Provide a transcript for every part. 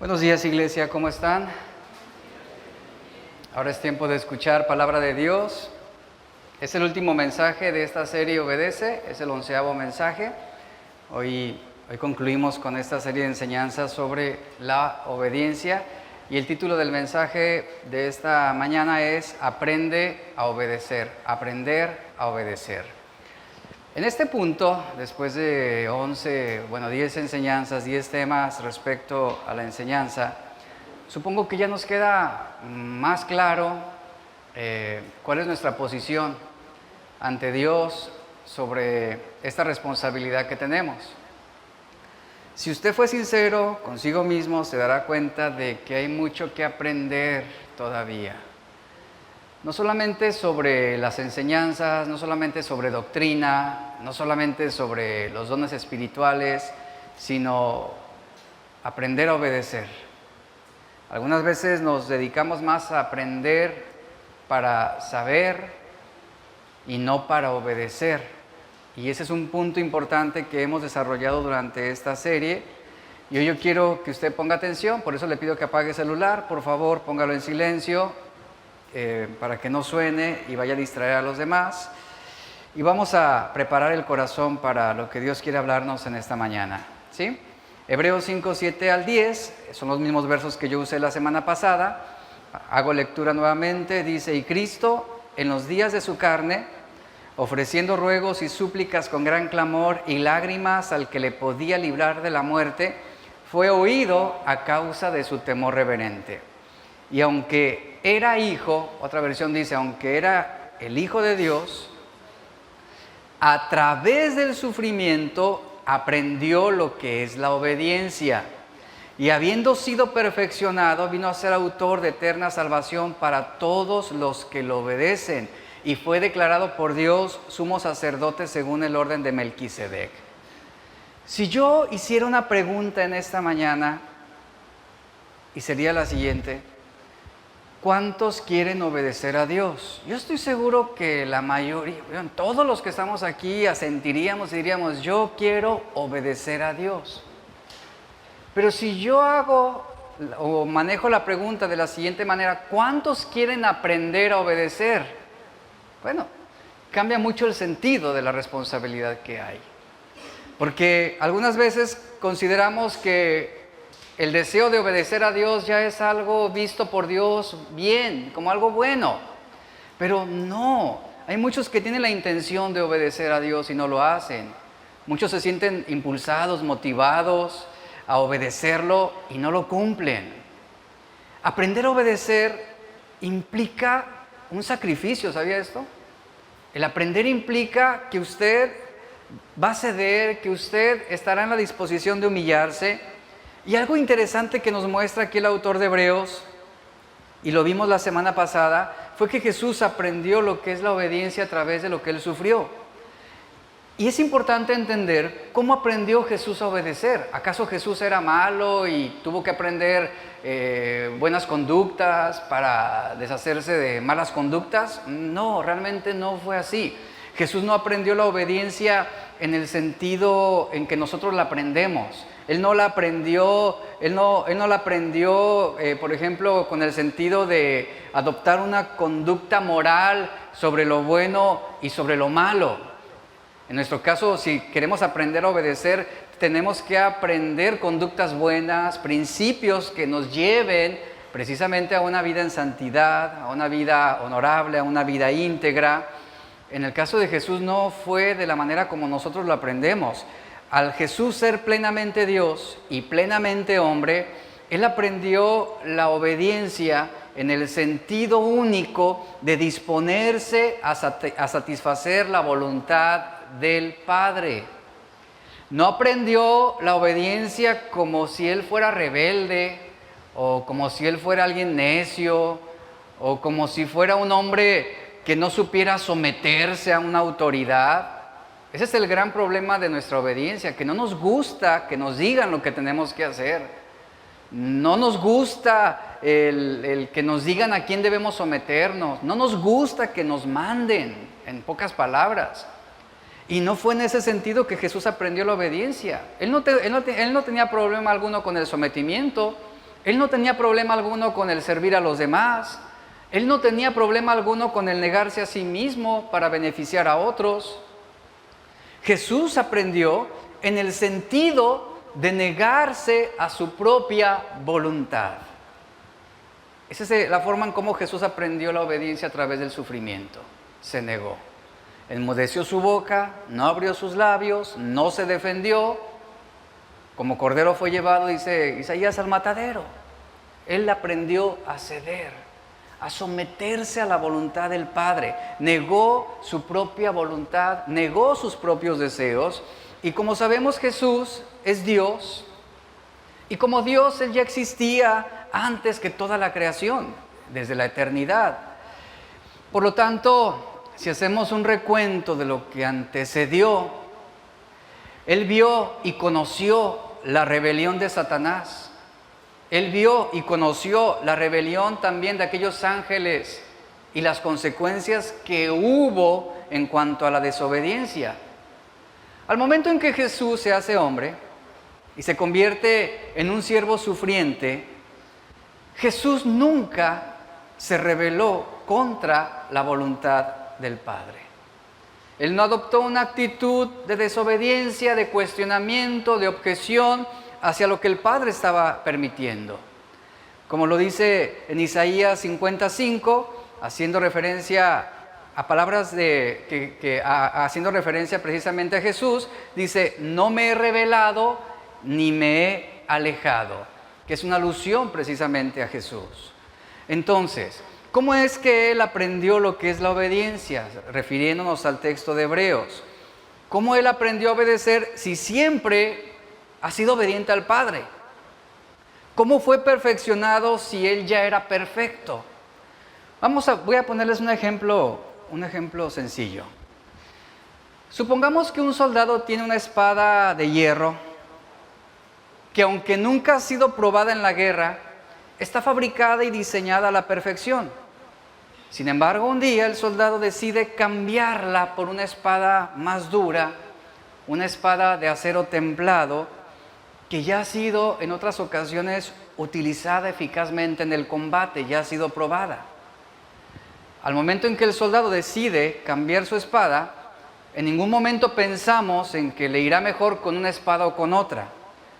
Buenos días, iglesia, ¿cómo están? Ahora es tiempo de escuchar palabra de Dios. Es el último mensaje de esta serie Obedece, es el 11º mensaje. Hoy concluimos con esta serie de enseñanzas sobre la obediencia y el título del mensaje de esta mañana es Aprende a obedecer, aprender a obedecer. En este punto, después de 10 enseñanzas, 10 temas respecto a la enseñanza, supongo que ya nos queda más claro cuál es nuestra posición ante Dios sobre esta responsabilidad que tenemos. Si usted fue sincero consigo mismo, se dará cuenta de que hay mucho que aprender todavía. No solamente sobre las enseñanzas, no solamente sobre doctrina, no solamente sobre los dones espirituales, sino aprender a obedecer. Algunas veces nos dedicamos más a aprender para saber y no para obedecer. Y ese es un punto importante que hemos desarrollado durante esta serie. Y hoy yo quiero que usted ponga atención, por eso le pido que apague el celular, por favor, póngalo en silencio. Para que no suene y vaya a distraer a los demás. Y vamos a preparar el corazón para lo que Dios quiere hablarnos en esta mañana, ¿sí? Hebreos 5, 7 al 10, son los mismos versos que yo usé la semana pasada. Hago lectura nuevamente, dice: Y Cristo, en los días de su carne, ofreciendo ruegos y súplicas con gran clamor y lágrimas al que le podía librar de la muerte, fue oído a causa de su temor reverente. Y aunque era hijo, otra versión dice, aunque era el Hijo de Dios, a través del sufrimiento aprendió lo que es la obediencia. Y habiendo sido perfeccionado, vino a ser autor de eterna salvación para todos los que lo obedecen. Y fue declarado por Dios sumo sacerdote según el orden de Melquisedec. Si yo hiciera una pregunta en esta mañana, y sería la siguiente: ¿cuántos quieren obedecer a Dios? Yo estoy seguro que la mayoría, todos los que estamos aquí asentiríamos y diríamos: yo quiero obedecer a Dios. Pero si yo hago o manejo la pregunta de la siguiente manera: ¿cuántos quieren aprender a obedecer? Bueno, cambia mucho el sentido de la responsabilidad que hay. Porque algunas veces consideramos que el deseo de obedecer a Dios ya es algo visto por Dios bien, como algo bueno. Pero no, hay muchos que tienen la intención de obedecer a Dios y no lo hacen. Muchos se sienten impulsados, motivados a obedecerlo y no lo cumplen. Aprender a obedecer implica un sacrificio, ¿sabía esto? El aprender implica que usted va a ceder, que usted estará en la disposición de humillarse. Y algo interesante que nos muestra aquí el autor de Hebreos, y lo vimos la semana pasada, fue que Jesús aprendió lo que es la obediencia a través de lo que Él sufrió. Y es importante entender cómo aprendió Jesús a obedecer. ¿Acaso Jesús era malo y tuvo que aprender buenas conductas para deshacerse de malas conductas? No, realmente no fue así. Jesús no aprendió la obediencia en el sentido en que nosotros la aprendemos. Él no la aprendió, por ejemplo, con el sentido de adoptar una conducta moral sobre lo bueno y sobre lo malo. En nuestro caso, si queremos aprender a obedecer, tenemos que aprender conductas buenas, principios que nos lleven precisamente a una vida en santidad, a una vida honorable, a una vida íntegra. En el caso de Jesús no fue de la manera como nosotros lo aprendemos. Al Jesús ser plenamente Dios y plenamente hombre, Él aprendió la obediencia en el sentido único de disponerse a satisfacer la voluntad del Padre. No aprendió la obediencia como si Él fuera rebelde, o como si Él fuera alguien necio, o como si fuera un hombre que no supiera someterse a una autoridad. Ese es el gran problema de nuestra obediencia, que no nos gusta que nos digan lo que tenemos que hacer. No nos gusta el que nos digan a quién debemos someternos. No nos gusta que nos manden, en pocas palabras. Y no fue en ese sentido que Jesús aprendió la obediencia. Él no tenía problema alguno con el sometimiento. Él no tenía problema alguno con el servir a los demás. Él no tenía problema alguno con el negarse a sí mismo para beneficiar a otros. Jesús aprendió en el sentido de negarse a su propia voluntad. Esa es la forma en cómo Jesús aprendió la obediencia a través del sufrimiento. Se negó. Enmudeció su boca, no abrió sus labios, no se defendió. Como cordero fue llevado, dice Isaías, al matadero. Él aprendió a ceder, a someterse a la voluntad del Padre. Negó su propia voluntad, negó sus propios deseos. Y como sabemos, Jesús es Dios. Y como Dios, Él ya existía antes que toda la creación, desde la eternidad. Por lo tanto, si hacemos un recuento de lo que antecedió, Él vio y conoció la rebelión de Satanás. Él vio y conoció la rebelión también de aquellos ángeles y las consecuencias que hubo en cuanto a la desobediencia. Al momento en que Jesús se hace hombre y se convierte en un siervo sufriente, Jesús nunca se rebeló contra la voluntad del Padre. Él no adoptó una actitud de desobediencia, de cuestionamiento, de objeción hacia lo que el Padre estaba permitiendo. Como lo dice en Isaías 55, haciendo referencia a palabras haciendo referencia precisamente a Jesús, dice: no me he rebelado ni me he alejado, que es una alusión precisamente a Jesús. Entonces, ¿cómo es que Él aprendió lo que es la obediencia? Refiriéndonos al texto de Hebreos. ¿Cómo Él aprendió a obedecer si siempre ha sido obediente al Padre? ¿Cómo fue perfeccionado si Él ya era perfecto? Voy a ponerles un ejemplo sencillo. Supongamos que un soldado tiene una espada de hierro que, aunque nunca ha sido probada en la guerra, está fabricada y diseñada a la perfección. Sin embargo, un día el soldado decide cambiarla por una espada más dura, una espada de acero templado, que ya ha sido en otras ocasiones utilizada eficazmente en el combate, ya ha sido probada. Al momento en que el soldado decide cambiar su espada, en ningún momento pensamos en que le irá mejor con una espada o con otra.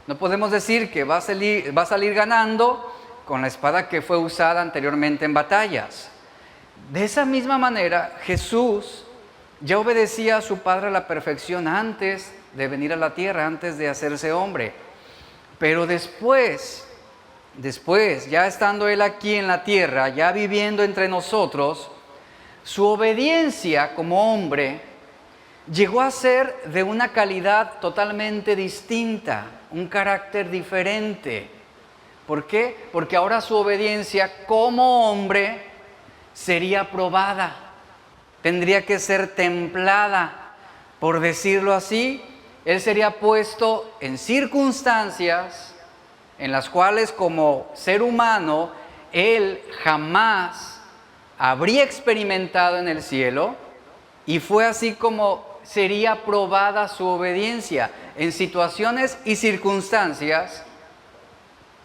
No podemos decir que va a salir ganando con la espada que fue usada anteriormente en batallas. De esa misma manera, Jesús ya obedecía a su Padre a la perfección antes de venir a la tierra, antes de hacerse hombre. Pero después, ya estando Él aquí en la tierra, ya viviendo entre nosotros, su obediencia como hombre llegó a ser de una calidad totalmente distinta, un carácter diferente. ¿Por qué? Porque ahora su obediencia como hombre sería probada, tendría que ser templada, por decirlo así. Él sería puesto en circunstancias en las cuales, como ser humano, Él jamás habría experimentado en el cielo, y fue así como sería probada su obediencia en situaciones y circunstancias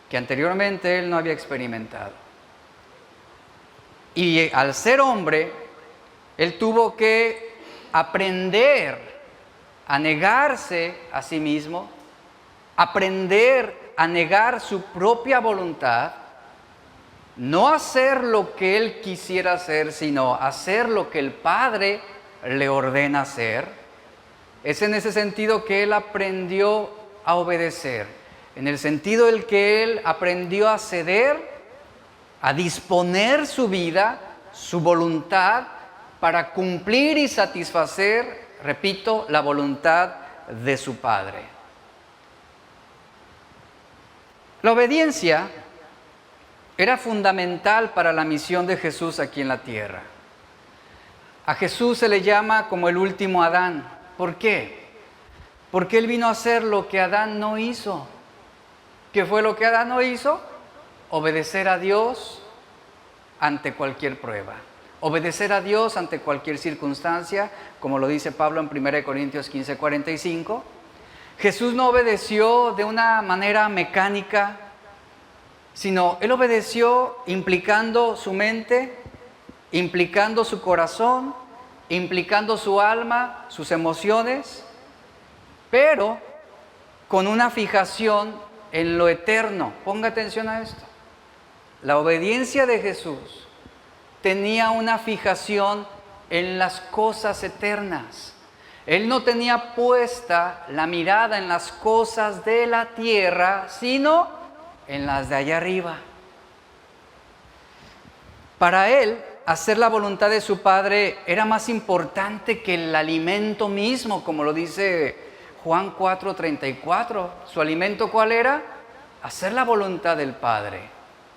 que anteriormente Él no había experimentado. Y al ser hombre, Él tuvo que aprender a negarse a sí mismo, aprender a negar su propia voluntad, no hacer lo que Él quisiera hacer, sino hacer lo que el Padre le ordena hacer. Es en ese sentido que Él aprendió a obedecer, en el sentido en que Él aprendió a ceder, a disponer su vida, su voluntad, para cumplir y satisfacer, repito, la voluntad de su Padre. La obediencia era fundamental para la misión de Jesús aquí en la tierra. A Jesús se le llama como el último Adán. ¿Por qué? Porque Él vino a hacer lo que Adán no hizo. ¿Qué fue lo que Adán no hizo? Obedecer a Dios ante cualquier prueba. Obedecer a Dios ante cualquier circunstancia, como lo dice Pablo en 1 Corintios 15:45. Jesús no obedeció de una manera mecánica, sino Él obedeció implicando su mente, implicando su corazón, implicando su alma, sus emociones, pero con una fijación en lo eterno. Ponga atención a esto. La obediencia de Jesús tenía una fijación en las cosas eternas. Él no tenía puesta la mirada en las cosas de la tierra, sino en las de allá arriba. Para Él, hacer la voluntad de su Padre era más importante que el alimento mismo, como lo dice Juan 4:34. ¿Su alimento cuál era? Hacer la voluntad del Padre.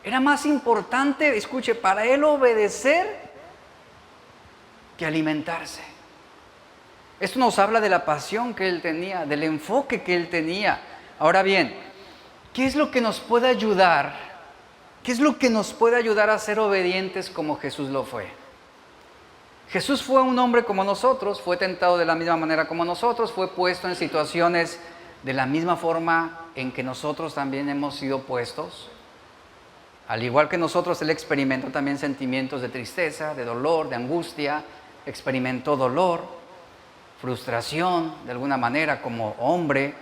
Era más importante, escuche, para Él obedecer que alimentarse. Esto nos habla de la pasión que Él tenía, del enfoque que Él tenía. Ahora bien, ¿qué es lo que nos puede ayudar? ¿Qué es lo que nos puede ayudar a ser obedientes como Jesús lo fue? Jesús fue un hombre como nosotros, fue tentado de la misma manera como nosotros, fue puesto en situaciones de la misma forma en que nosotros también hemos sido puestos. Al igual que nosotros, Él experimentó también sentimientos de tristeza, de dolor, de angustia, experimentó dolor, frustración, de alguna manera, como hombre.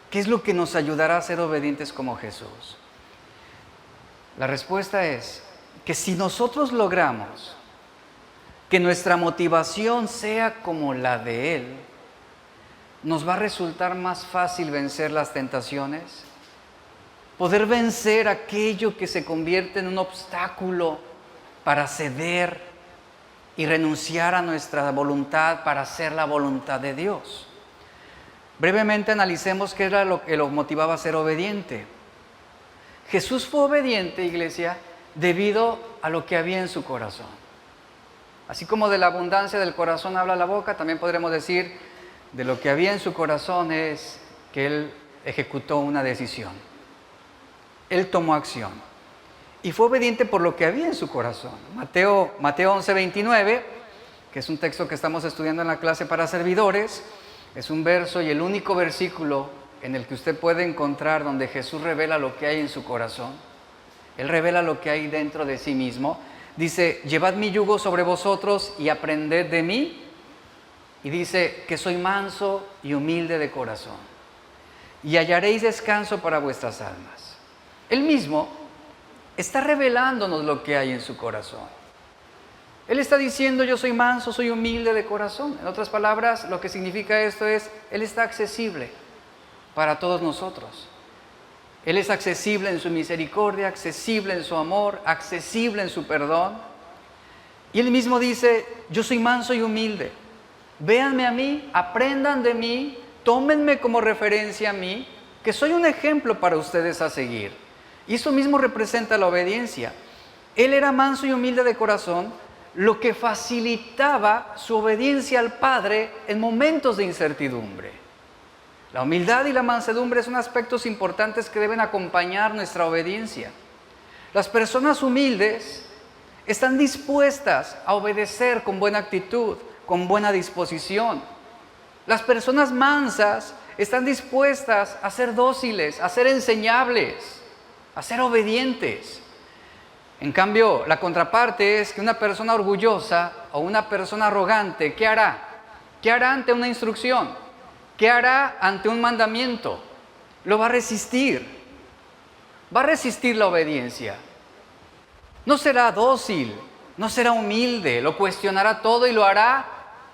¿Qué es lo que nos ayudará a ser obedientes como Jesús? La respuesta es que si nosotros logramos que nuestra motivación sea como la de Él, nos va a resultar más fácil vencer las tentaciones, poder vencer aquello que se convierte en un obstáculo para ceder y renunciar a nuestra voluntad para hacer la voluntad de Dios. Brevemente analicemos qué era lo que lo motivaba a ser obediente. Jesús fue obediente, iglesia, debido a lo que había en su corazón. Así como de la abundancia del corazón habla la boca, también podremos decir de lo que había en su corazón es que Él ejecutó una decisión. Él tomó acción y fue obediente por lo que había en su corazón. Mateo 11:29, que es un texto que estamos estudiando en la clase para servidores, es un verso y el único versículo en el que usted puede encontrar donde Jesús revela lo que hay en su corazón. Él revela lo que hay dentro de sí mismo. Dice, llevad mi yugo sobre vosotros y aprended de mí. Y dice que soy manso y humilde de corazón. Y hallaréis descanso para vuestras almas. Él mismo está revelándonos lo que hay en su corazón. Él está diciendo, yo soy manso, soy humilde de corazón. En otras palabras, lo que significa esto es, Él está accesible para todos nosotros. Él es accesible en su misericordia, accesible en su amor, accesible en su perdón. Y Él mismo dice, yo soy manso y humilde. Véanme a mí, aprendan de mí, tómenme como referencia a mí, que soy un ejemplo para ustedes a seguir. Y eso mismo representa la obediencia. Él era manso y humilde de corazón, lo que facilitaba su obediencia al Padre en momentos de incertidumbre. La humildad y la mansedumbre son aspectos importantes que deben acompañar nuestra obediencia. Las personas humildes están dispuestas a obedecer con buena actitud, con buena disposición. Las personas mansas están dispuestas a ser dóciles, a ser enseñables, a ser obedientes. En cambio, la contraparte es que una persona orgullosa o una persona arrogante, ¿qué hará? ¿Qué hará ante una instrucción? ¿Qué hará ante un mandamiento? Lo va a resistir. Va a resistir la obediencia. No será dócil, no será humilde, lo cuestionará todo y lo hará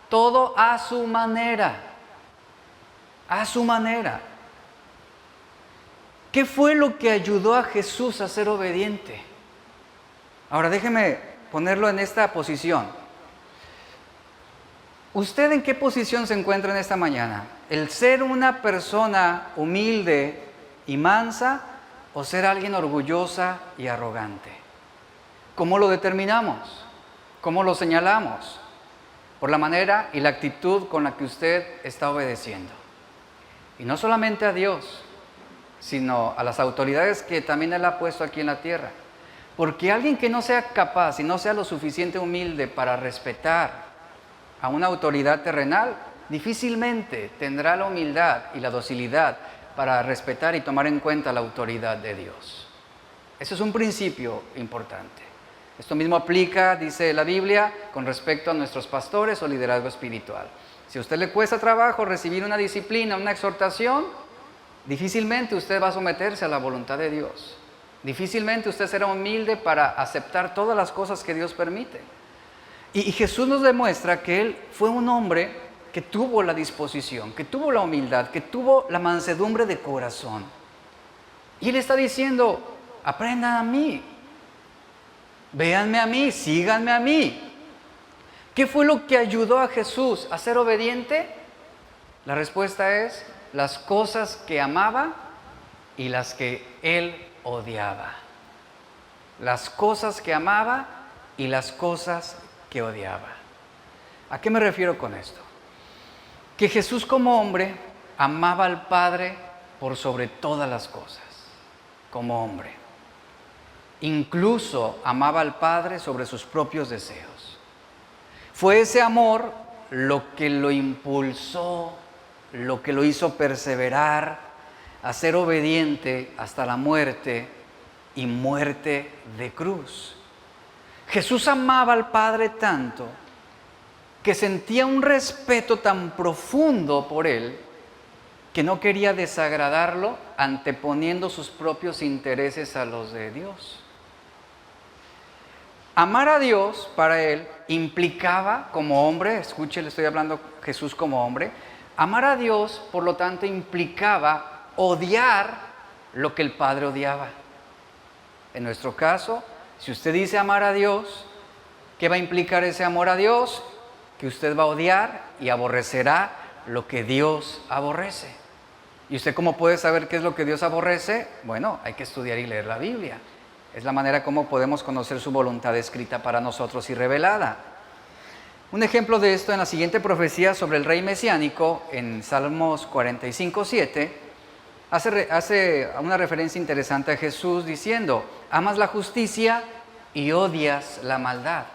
todo a su manera. A su manera. ¿Qué fue lo que ayudó a Jesús a ser obediente? Ahora déjeme ponerlo en esta posición. ¿Usted en qué posición se encuentra en esta mañana? ¿El ser una persona humilde y mansa o ser alguien orgullosa y arrogante? ¿Cómo lo determinamos? ¿Cómo lo señalamos? Por la manera y la actitud con la que usted está obedeciendo. Y no solamente a Dios, sino a las autoridades que también Él ha puesto aquí en la tierra. Porque alguien que no sea capaz y no sea lo suficiente humilde para respetar a una autoridad terrenal, difícilmente tendrá la humildad y la docilidad para respetar y tomar en cuenta la autoridad de Dios. Ese es un principio importante. Esto mismo aplica, dice la Biblia, con respecto a nuestros pastores o liderazgo espiritual. Si a usted le cuesta trabajo recibir una disciplina, una exhortación, difícilmente usted va a someterse a la voluntad de Dios. Difícilmente usted será humilde para aceptar todas las cosas que Dios permite. Y Jesús nos demuestra que Él fue un hombre que tuvo la disposición, que tuvo la humildad, que tuvo la mansedumbre de corazón. Y Él está diciendo, aprendan a mí, véanme a mí, síganme a mí. ¿Qué fue lo que ayudó a Jesús a ser obediente? La respuesta es las cosas que amaba y las que Él odiaba. Las cosas que amaba y las cosas que odiaba. ¿A qué me refiero con esto? Que Jesús como hombre amaba al Padre por sobre todas las cosas, como hombre. Incluso amaba al Padre sobre sus propios deseos. Fue ese amor lo que lo impulsó, lo que lo hizo perseverar, a ser obediente hasta la muerte y muerte de cruz. Jesús amaba al Padre tanto que sentía un respeto tan profundo por Él que no quería desagradarlo anteponiendo sus propios intereses a los de Dios. Amar a Dios para Él implicaba, como hombre, escuche, le estoy hablando Jesús como hombre, amar a Dios, por lo tanto, implicaba odiar lo que el Padre odiaba. En nuestro caso, si usted dice amar a Dios, ¿qué va a implicar ese amor a Dios? Que usted va a odiar y aborrecerá lo que Dios aborrece. ¿Y usted cómo puede saber qué es lo que Dios aborrece? Bueno, hay que estudiar y leer la Biblia. Es la manera como podemos conocer su voluntad escrita para nosotros y revelada. Un ejemplo de esto en la siguiente profecía sobre el rey mesiánico, en Salmos 45:7, hace una referencia interesante a Jesús diciendo, amas la justicia y odias la maldad.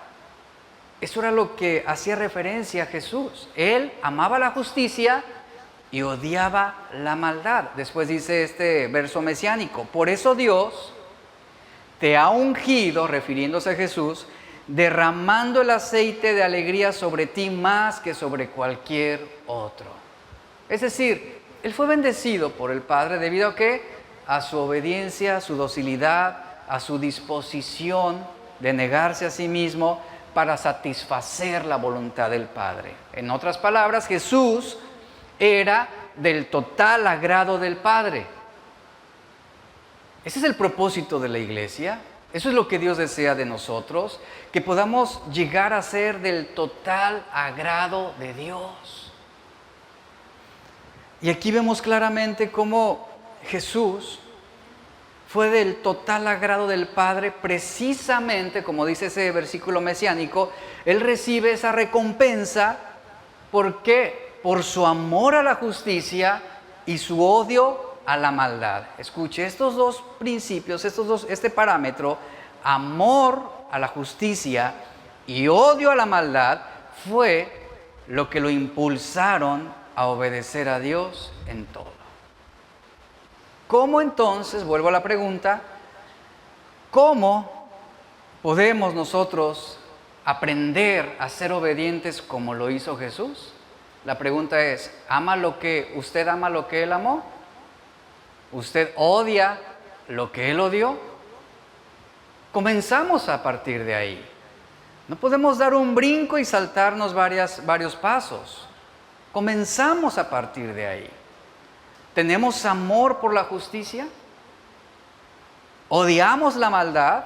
Eso era lo que hacía referencia a Jesús. Él amaba la justicia y odiaba la maldad. Después dice este verso mesiánico, por eso Dios te ha ungido, refiriéndose a Jesús, derramando el aceite de alegría sobre ti más que sobre cualquier otro. Es decir, Él fue bendecido por el Padre debido a ¿qué? A su obediencia, a su docilidad, a su disposición de negarse a sí mismo para satisfacer la voluntad del Padre. En otras palabras, Jesús era del total agrado del Padre. Ese es el propósito de la iglesia. Eso es lo que Dios desea de nosotros, que podamos llegar a ser del total agrado de Dios. Y aquí vemos claramente cómo Jesús fue del total agrado del Padre, precisamente, como dice ese versículo mesiánico, Él recibe esa recompensa, ¿por qué? Por su amor a la justicia y su odio a la maldad. Escuche, estos dos principios, este parámetro, amor a la justicia y odio a la maldad, fue lo que lo impulsaron a obedecer a Dios en todo. ¿Cómo entonces, vuelvo a la pregunta, cómo podemos nosotros aprender a ser obedientes como lo hizo Jesús? La pregunta es, ¿usted ama lo que Él amó? ¿Usted odia lo que Él odió? Comenzamos a partir de ahí. No podemos dar un brinco y saltarnos varios pasos. Comenzamos a partir de ahí. ¿Tenemos amor por la justicia? ¿Odiamos la maldad?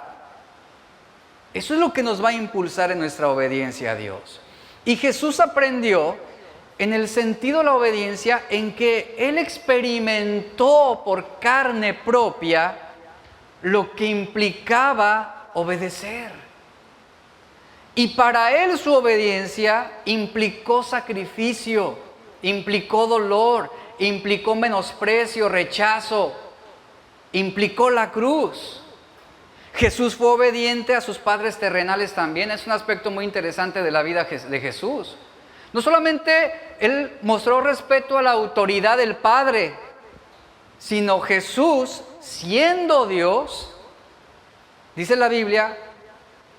Eso es lo que nos va a impulsar en nuestra obediencia a Dios. Y Jesús aprendió en el sentido de la obediencia en que Él experimentó por carne propia lo que implicaba obedecer. Y para Él su obediencia implicó sacrificio, implicó dolor, implicó menosprecio, rechazo, implicó la cruz. Jesús fue obediente a sus padres terrenales también. Es un aspecto muy interesante de la vida de Jesús. No solamente Él mostró respeto a la autoridad del Padre, sino Jesús, siendo Dios, Dice la Biblia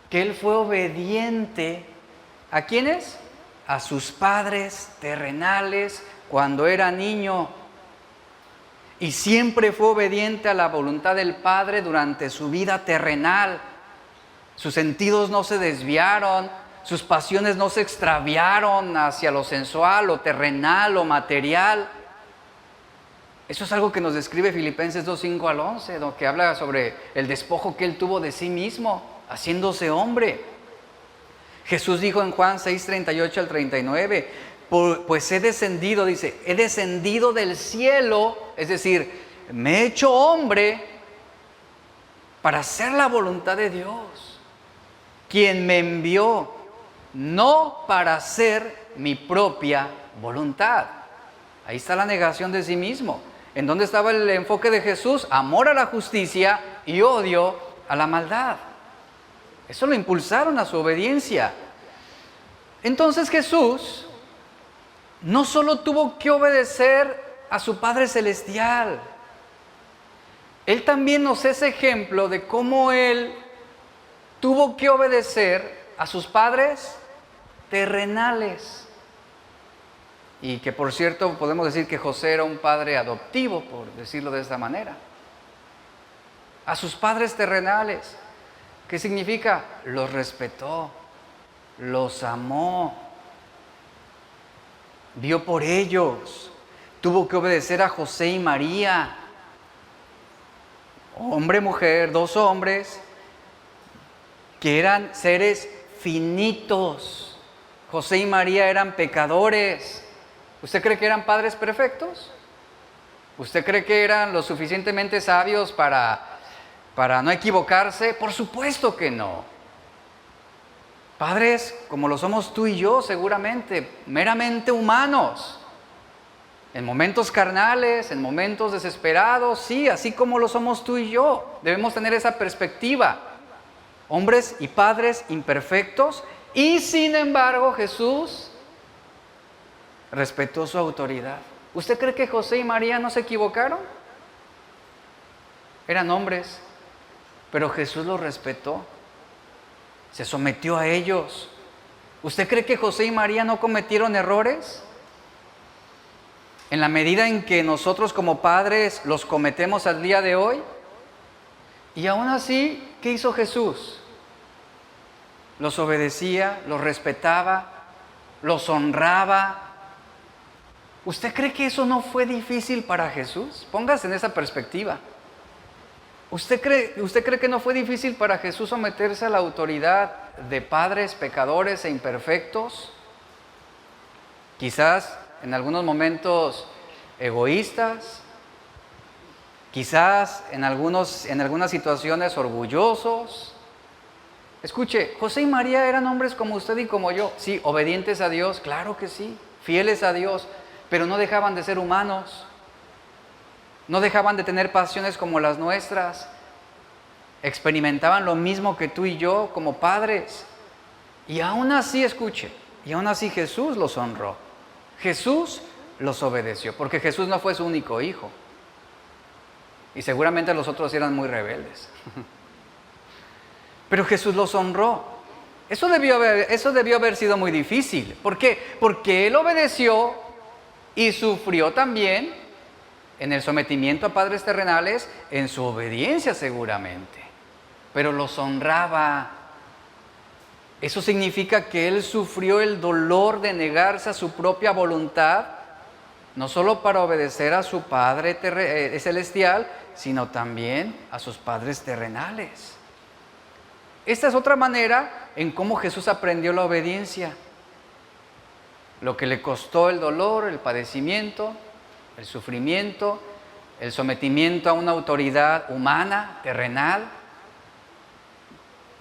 que Él fue obediente. ¿A quiénes? A sus padres terrenales cuando era niño. Y siempre fue obediente a la voluntad del Padre durante su vida terrenal. Sus sentidos no se desviaron, sus pasiones no se extraviaron hacia lo sensual, lo terrenal, lo material. Eso es algo que nos describe Filipenses 2:5 al 11, que habla sobre el despojo que Él tuvo de sí mismo, haciéndose hombre. Jesús dijo en Juan 6:38 al 39, pues he descendido, dice, he descendido del cielo, es decir, me he hecho hombre para hacer la voluntad de Dios, quien me envió, no para hacer mi propia voluntad. Ahí está la negación de sí mismo. ¿En dónde estaba el enfoque de Jesús? Amor a la justicia y odio a la maldad. Eso lo impulsaron a su obediencia. Entonces Jesús no solo tuvo que obedecer a su Padre Celestial, Él también nos es ejemplo de cómo Él tuvo que obedecer a sus padres terrenales. Y que por cierto podemos decir que José era un padre adoptivo, por decirlo de esta manera. A sus padres terrenales. ¿Qué significa? Los respetó, los amó, vio por ellos. Tuvo que obedecer a José y María. Hombre, mujer, dos hombres que eran seres finitos. José y María eran pecadores. ¿Usted cree que eran padres perfectos? ¿Usted cree que eran lo suficientemente sabios para no equivocarse? Por supuesto que no. Padres como lo somos tú y yo seguramente, meramente humanos. En momentos carnales, en momentos desesperados, sí, así como lo somos tú y yo. Debemos tener esa perspectiva. Hombres y padres imperfectos, y sin embargo Jesús respetó su autoridad. ¿Usted cree que José y María no se equivocaron? Eran hombres, pero Jesús los respetó, se sometió a ellos. ¿Usted cree que José y María no cometieron errores? En la medida en que nosotros como padres los cometemos al día de hoy. Y aún así, ¿qué hizo Jesús? Los obedecía, los respetaba, los honraba. ¿Usted cree que eso no fue difícil para Jesús? Póngase en esa perspectiva. ¿Usted cree que no fue difícil para Jesús someterse a la autoridad de padres pecadores e imperfectos? Quizás en algunos momentos egoístas, quizás en algunas situaciones orgullosos. Escuche, José y María eran hombres como usted y como yo. Sí, obedientes a Dios, claro que sí, fieles a Dios, pero no dejaban de ser humanos. No dejaban de tener pasiones como las nuestras. Experimentaban lo mismo que tú y yo como padres. Y aún así, escuche, y aún así Jesús los honró. Jesús los obedeció, porque Jesús no fue su único hijo. Y seguramente los otros eran muy rebeldes. Pero Jesús los honró. Eso debió haber sido muy difícil. ¿Por qué? Porque Él obedeció y sufrió también en el sometimiento a padres terrenales, en su obediencia seguramente. Pero los honraba. Eso significa que Él sufrió el dolor de negarse a su propia voluntad, no solo para obedecer a su Padre celestial, sino también a sus padres terrenales. Esta es otra manera en cómo Jesús aprendió la obediencia. Lo que le costó el dolor, el padecimiento, el sufrimiento, el sometimiento a una autoridad humana, terrenal.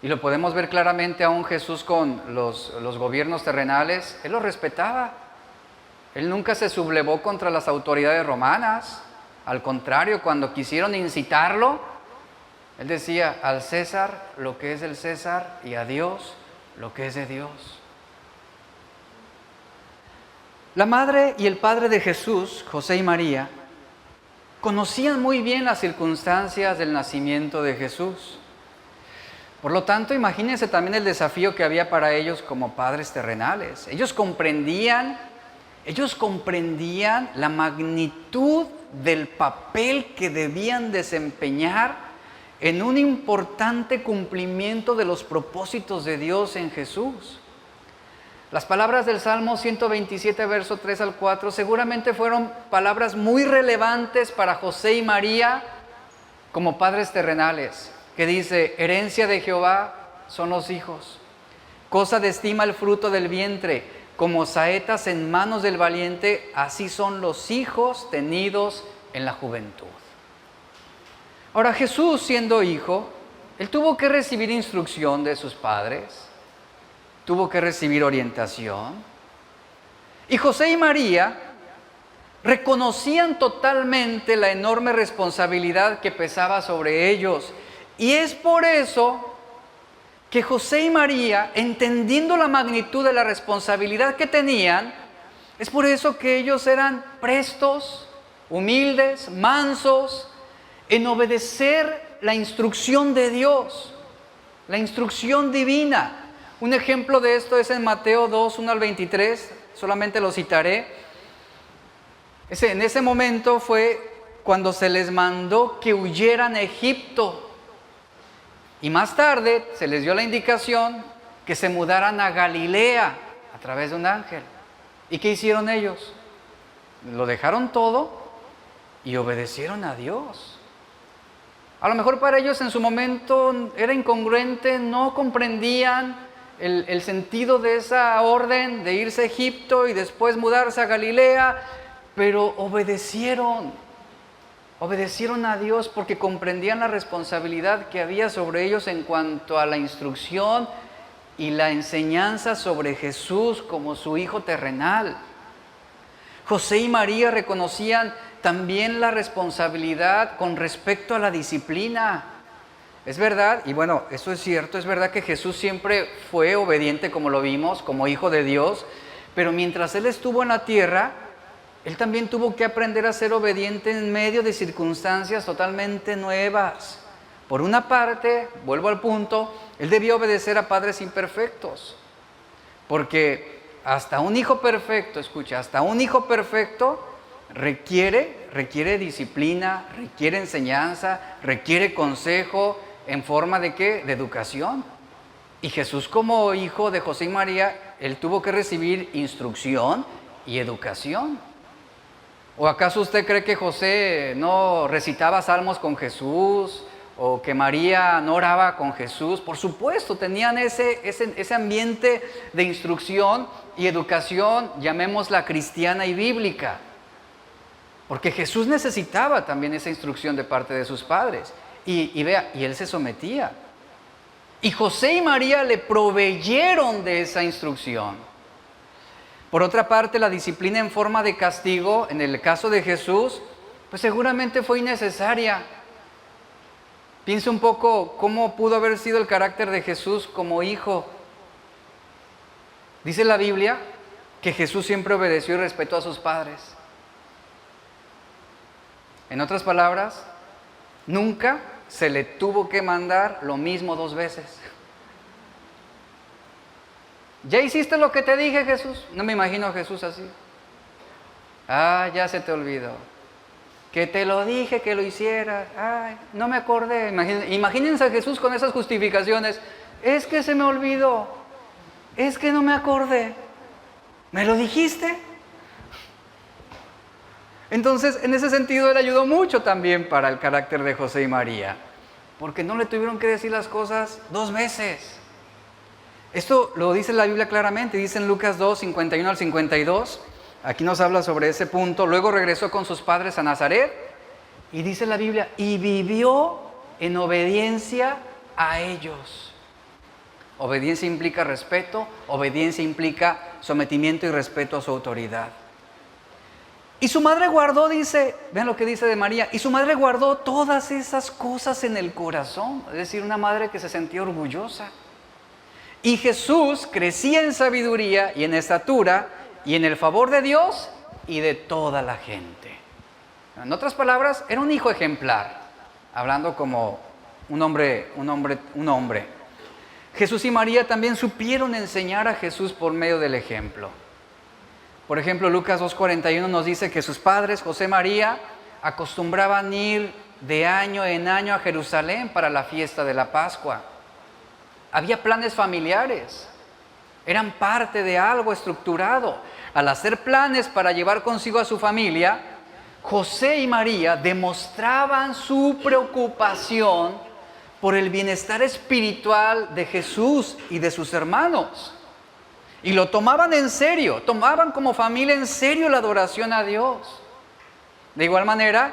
Y lo podemos ver claramente aún Jesús con los gobiernos terrenales. Él los respetaba. Él nunca se sublevó contra las autoridades romanas. Al contrario, cuando quisieron incitarlo, Él decía, al César lo que es del César y a Dios lo que es de Dios. La madre y el padre de Jesús, José y María, conocían muy bien las circunstancias del nacimiento de Jesús. Por lo tanto, imagínense también el desafío que había para ellos como padres terrenales. Ellos comprendían la magnitud del papel que debían desempeñar en un importante cumplimiento de los propósitos de Dios en Jesús. Las palabras del Salmo 127, verso 3 al 4, seguramente fueron palabras muy relevantes para José y María como padres terrenales, que dice: herencia de Jehová son los hijos, cosa de estima el fruto del vientre, como saetas en manos del valiente, así son los hijos tenidos en la juventud. Ahora, Jesús, siendo hijo, él tuvo que recibir instrucción de sus padres, tuvo que recibir orientación. Y José y María reconocían totalmente la enorme responsabilidad que pesaba sobre ellos. Y es por eso que José y María, entendiendo la magnitud de la responsabilidad que tenían, es por eso que ellos eran prestos, humildes, mansos, en obedecer la instrucción de Dios, la instrucción divina. Un ejemplo de esto es en Mateo 2, 1 al 23, solamente lo citaré. En ese momento fue cuando se les mandó que huyeran a Egipto. Y más tarde se les dio la indicación que se mudaran a Galilea a través de un ángel. ¿Y qué hicieron ellos? Lo dejaron todo y obedecieron a Dios. A lo mejor para ellos en su momento era incongruente, no comprendían el sentido de esa orden de irse a Egipto y después mudarse a Galilea, pero obedecieron a Dios porque comprendían la responsabilidad que había sobre ellos en cuanto a la instrucción y la enseñanza sobre Jesús como su Hijo terrenal. José y María reconocían también la responsabilidad con respecto a la disciplina. Es verdad, y bueno, eso es cierto, es verdad que Jesús siempre fue obediente, como lo vimos, como Hijo de Dios, pero mientras Él estuvo en la tierra, Él también tuvo que aprender a ser obediente en medio de circunstancias totalmente nuevas. Por una parte, vuelvo al punto, Él debió obedecer a padres imperfectos, porque hasta un hijo perfecto, escucha, hasta un hijo perfecto requiere disciplina, requiere enseñanza, requiere consejo, ¿en forma de qué? De educación. Y Jesús, como hijo de José y María, Él tuvo que recibir instrucción y educación. ¿O acaso usted cree que José no recitaba salmos con Jesús? ¿O que María no oraba con Jesús? Por supuesto, tenían ese ambiente de instrucción y educación, llamémosla cristiana y bíblica. Porque Jesús necesitaba también esa instrucción de parte de sus padres. Y vea, y Él se sometía. Y José y María le proveyeron de esa instrucción. Por otra parte, la disciplina en forma de castigo, en el caso de Jesús, pues seguramente fue innecesaria. Piensa un poco cómo pudo haber sido el carácter de Jesús como hijo. Dice la Biblia que Jesús siempre obedeció y respetó a sus padres. En otras palabras, nunca se le tuvo que mandar lo mismo 2 veces. ¿Ya hiciste lo que te dije, Jesús? No me imagino a Jesús así. Ah, ya se te olvidó. Que te lo dije, que lo hicieras. Ay, no me acordé. Imagínense a Jesús con esas justificaciones. Es que se me olvidó. Es que no me acordé. ¿Me lo dijiste? Entonces, en ese sentido, Él ayudó mucho también para el carácter de José y María, porque no le tuvieron que decir las cosas 2 veces. Esto lo dice la Biblia claramente, dice en Lucas 2, 51 al 52, aquí nos habla sobre ese punto. Luego regresó con sus padres a Nazaret, y dice la Biblia, y vivió en obediencia a ellos. Obediencia implica respeto, obediencia implica sometimiento y respeto a su autoridad. Y su madre guardó, dice, vean lo que dice de María, y su madre guardó todas esas cosas en el corazón, es decir, una madre que se sentía orgullosa. Y Jesús crecía en sabiduría y en estatura y en el favor de Dios y de toda la gente. En otras palabras, era un hijo ejemplar, hablando como un hombre. Jesús y María también supieron enseñar a Jesús por medio del ejemplo. Por ejemplo, Lucas 2:41 nos dice que sus padres, José y María, acostumbraban ir de año en año a Jerusalén para la fiesta de la Pascua. Había planes familiares, eran parte de algo estructurado. Al hacer planes para llevar consigo a su familia, José y María demostraban su preocupación por el bienestar espiritual de Jesús y de sus hermanos. Y lo tomaban en serio, tomaban como familia en serio la adoración a Dios. De igual manera,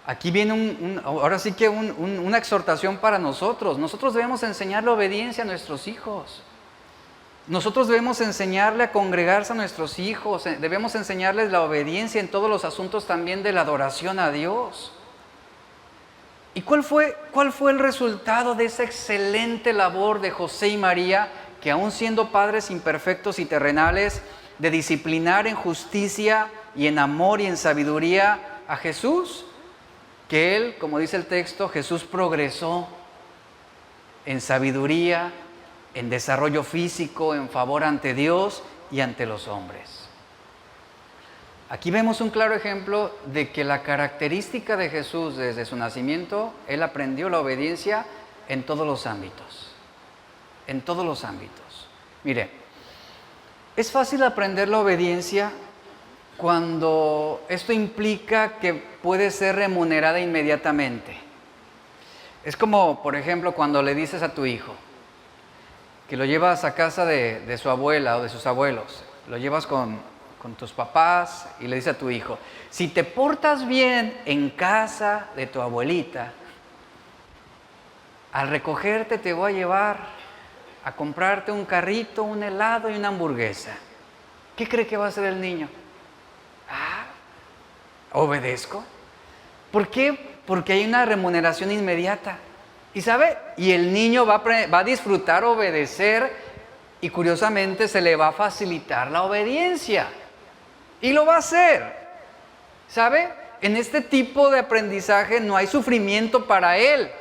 aquí viene ahora sí que una exhortación para nosotros. Nosotros debemos enseñar la obediencia a nuestros hijos. Nosotros debemos enseñarle a congregarse a nuestros hijos. Debemos enseñarles la obediencia en todos los asuntos también de la adoración a Dios. ¿Y cuál fue el resultado de esa excelente labor de José y María, que aún siendo padres imperfectos y terrenales, de disciplinar en justicia y en amor y en sabiduría a Jesús? Que él, como dice el texto, Jesús progresó en sabiduría, en desarrollo físico, en favor ante Dios y ante los hombres. Aquí vemos un claro ejemplo de que la característica de Jesús desde su nacimiento, él aprendió la obediencia en todos los ámbitos. En todos los ámbitos. Mire, es fácil aprender la obediencia cuando esto implica que puede ser remunerada inmediatamente. Es como, por ejemplo, cuando le dices a tu hijo que lo llevas a casa de su abuela o de sus abuelos, lo llevas con tus papás y le dices a tu hijo, si te portas bien en casa de tu abuelita, al recogerte te voy a llevar a comprarte un carrito, un helado y una hamburguesa. ¿Qué cree que va a hacer el niño? Obedezco. ¿Por qué? Porque hay una remuneración inmediata. ¿Y sabe? Y el niño va a disfrutar obedecer y curiosamente se le va a facilitar la obediencia. Y lo va a hacer. ¿Sabe? En este tipo de aprendizaje no hay sufrimiento para él,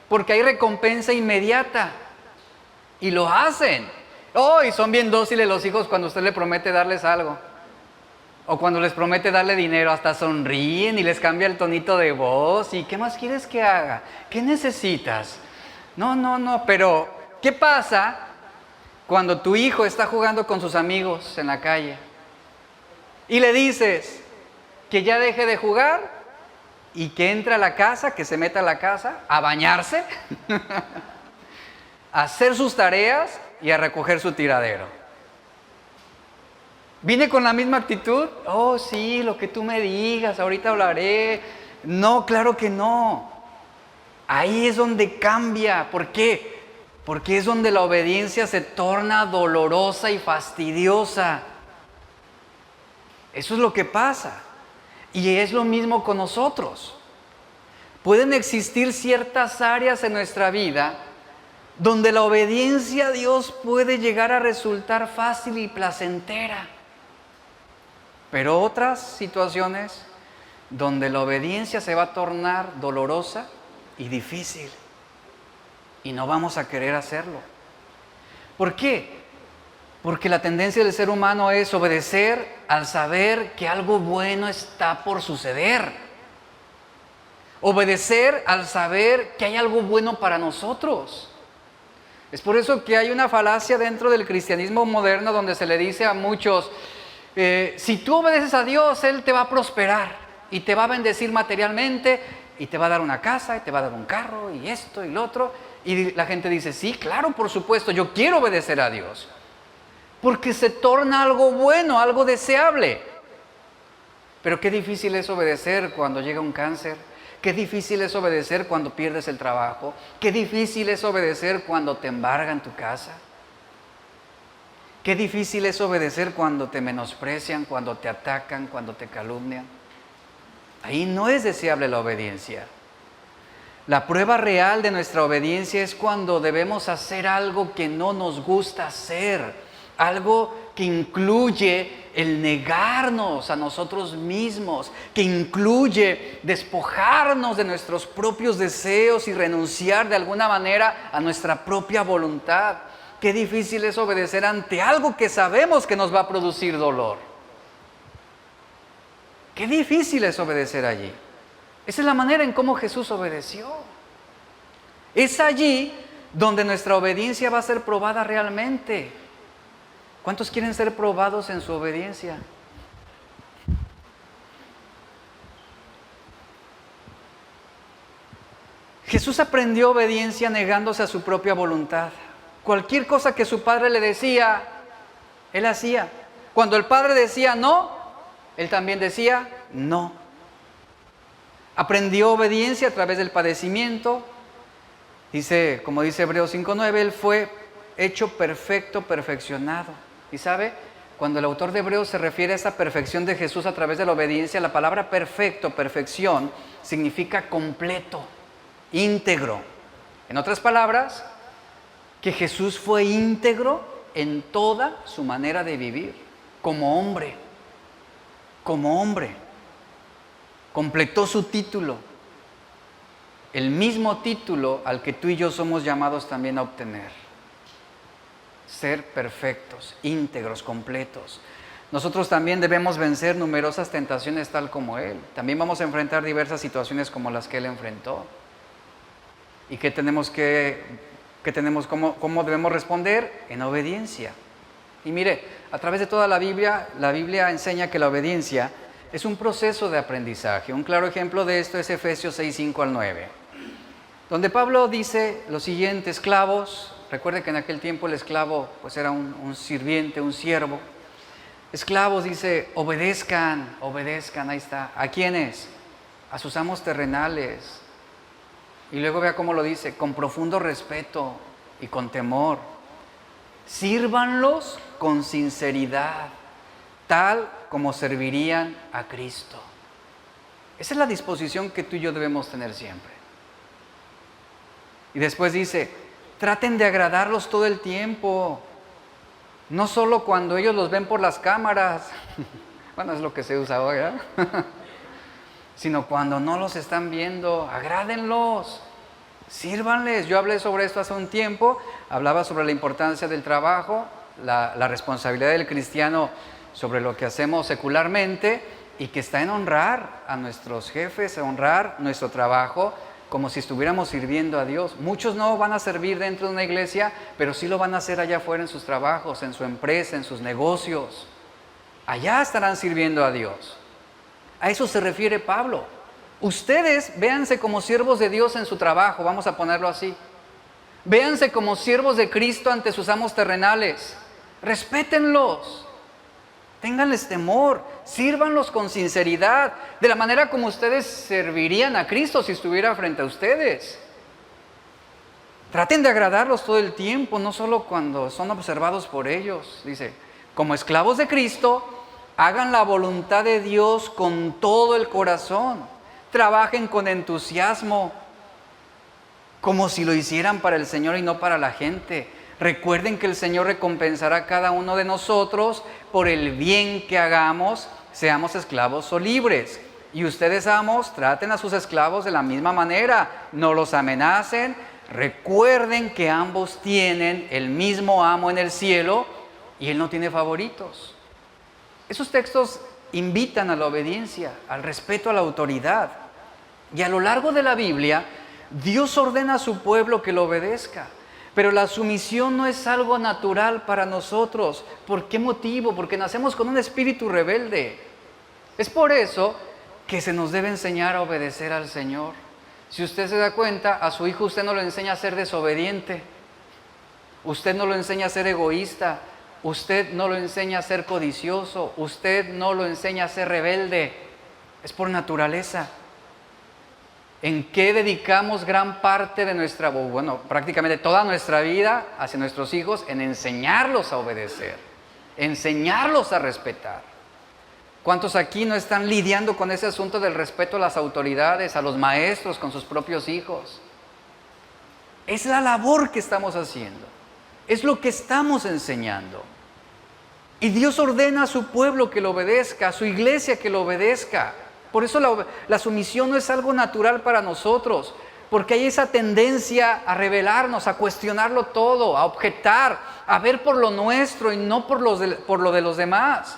porque hay recompensa inmediata. Y lo hacen. Y son bien dóciles los hijos cuando usted le promete darles algo. O cuando les promete darle dinero, hasta sonríen y les cambia el tonito de voz. ¿Y qué más quieres que haga? ¿Qué necesitas? No, pero ¿qué pasa cuando tu hijo está jugando con sus amigos en la calle? Y le dices que ya deje de jugar y que entre a la casa, que se meta a la casa a bañarse, a hacer sus tareas y a recoger su tiradero. ¿Viene con la misma actitud? Sí, lo que tú me digas, ahorita hablaré. No, claro que no. Ahí es donde cambia. ¿Por qué? Porque es donde la obediencia se torna dolorosa y fastidiosa. Eso es lo que pasa. Y es lo mismo con nosotros. Pueden existir ciertas áreas en nuestra vida donde la obediencia a Dios puede llegar a resultar fácil y placentera. Pero otras situaciones donde la obediencia se va a tornar dolorosa y difícil. Y no vamos a querer hacerlo. ¿Por qué? Porque la tendencia del ser humano es obedecer al saber que algo bueno está por suceder. Obedecer al saber que hay algo bueno para nosotros. Es por eso que hay una falacia dentro del cristianismo moderno donde se le dice a muchos, si tú obedeces a Dios, Él te va a prosperar y te va a bendecir materialmente y te va a dar una casa y te va a dar un carro y esto y lo otro. Y la gente dice, sí, claro, por supuesto, yo quiero obedecer a Dios. Porque se torna algo bueno, algo deseable. Pero qué difícil es obedecer cuando llega un cáncer. Qué difícil es obedecer cuando pierdes el trabajo. Qué difícil es obedecer cuando te embargan tu casa. Qué difícil es obedecer cuando te menosprecian, cuando te atacan, cuando te calumnian. Ahí no es deseable la obediencia. La prueba real de nuestra obediencia es cuando debemos hacer algo que no nos gusta hacer, algo que incluye el negarnos a nosotros mismos, que incluye despojarnos de nuestros propios deseos y renunciar de alguna manera a nuestra propia voluntad. Qué difícil es obedecer ante algo que sabemos que nos va a producir dolor. Qué difícil es obedecer allí. Esa es la manera en cómo Jesús obedeció. Es allí donde nuestra obediencia va a ser probada realmente. ¿Cuántos quieren ser probados en su obediencia? Jesús aprendió obediencia negándose a su propia voluntad. Cualquier cosa que su padre le decía, él hacía. Cuando el padre decía no, él también decía no. Aprendió obediencia a través del padecimiento. Dice, como dice Hebreos 5:9, él fue hecho perfecto, perfeccionado. Y sabe, cuando el autor de Hebreos se refiere a esa perfección de Jesús a través de la obediencia, la palabra perfecto, perfección, significa completo, íntegro. En otras palabras, que Jesús fue íntegro en toda su manera de vivir, como hombre. Como hombre. Completó su título. El mismo título al que tú y yo somos llamados también a obtener. Ser perfectos, íntegros, completos. Nosotros también debemos vencer numerosas tentaciones tal como Él. También vamos a enfrentar diversas situaciones como las que Él enfrentó. ¿Y qué tenemos cómo debemos responder? En obediencia. Y mire, a través de toda la Biblia enseña que la obediencia es un proceso de aprendizaje. Un claro ejemplo de esto es Efesios 6:5-9, donde Pablo dice lo siguiente: esclavos. Recuerde que en aquel tiempo el esclavo pues era un sirviente, un siervo. Esclavos, dice, obedezcan, ahí está. ¿A quiénes? A sus amos terrenales. Y luego vea cómo lo dice: con profundo respeto y con temor. Sírvanlos con sinceridad, tal como servirían a Cristo. Esa es la disposición que tú y yo debemos tener siempre. Y después dice: traten de agradarlos todo el tiempo, no solo cuando ellos los ven por las cámaras, bueno, es lo que se usa hoy, sino cuando no los están viendo, agrádenlos, sírvanles. Yo hablé sobre esto hace un tiempo, hablaba sobre la importancia del trabajo, la responsabilidad del cristiano sobre lo que hacemos secularmente, y que está en honrar a nuestros jefes, honrar nuestro trabajo, como si estuviéramos sirviendo a Dios. Muchos no van a servir dentro de una iglesia, pero sí lo van a hacer allá afuera en sus trabajos, en su empresa, en sus negocios. Allá estarán sirviendo a Dios. A eso se refiere Pablo. Ustedes véanse como siervos de Dios en su trabajo, vamos a ponerlo así. Véanse como siervos de Cristo ante sus amos terrenales. Respétenlos. Ténganles temor, sírvanlos con sinceridad, de la manera como ustedes servirían a Cristo si estuviera frente a ustedes. Traten de agradarlos todo el tiempo, no solo cuando son observados por ellos. Dice, como esclavos de Cristo, hagan la voluntad de Dios con todo el corazón. Trabajen con entusiasmo, como si lo hicieran para el Señor y no para la gente. Recuerden que el Señor recompensará a cada uno de nosotros por el bien que hagamos, seamos esclavos o libres. Y ustedes, amos, traten a sus esclavos de la misma manera, no los amenacen. Recuerden que ambos tienen el mismo amo en el cielo y Él no tiene favoritos. Esos textos invitan a la obediencia, al respeto a la autoridad. Y a lo largo de la Biblia, Dios ordena a su pueblo que lo obedezca. Pero la sumisión no es algo natural para nosotros. ¿Por qué motivo? Porque nacemos con un espíritu rebelde. Es por eso que se nos debe enseñar a obedecer al Señor. Si usted se da cuenta, a su hijo usted no lo enseña a ser desobediente. Usted no lo enseña a ser egoísta. Usted no lo enseña a ser codicioso. Usted no lo enseña a ser rebelde. Es por naturaleza. ¿En qué dedicamos gran parte de nuestra, prácticamente toda nuestra vida hacia nuestros hijos? En enseñarlos a obedecer, enseñarlos a respetar. ¿Cuántos aquí no están lidiando con ese asunto del respeto a las autoridades, a los maestros, con sus propios hijos? Es la labor que estamos haciendo, es lo que estamos enseñando. Y Dios ordena a su pueblo que lo obedezca, a su iglesia que lo obedezca. Por eso la sumisión no es algo natural para nosotros, porque hay esa tendencia a rebelarnos, a cuestionarlo todo, a objetar, a ver por lo nuestro y no por lo de los demás.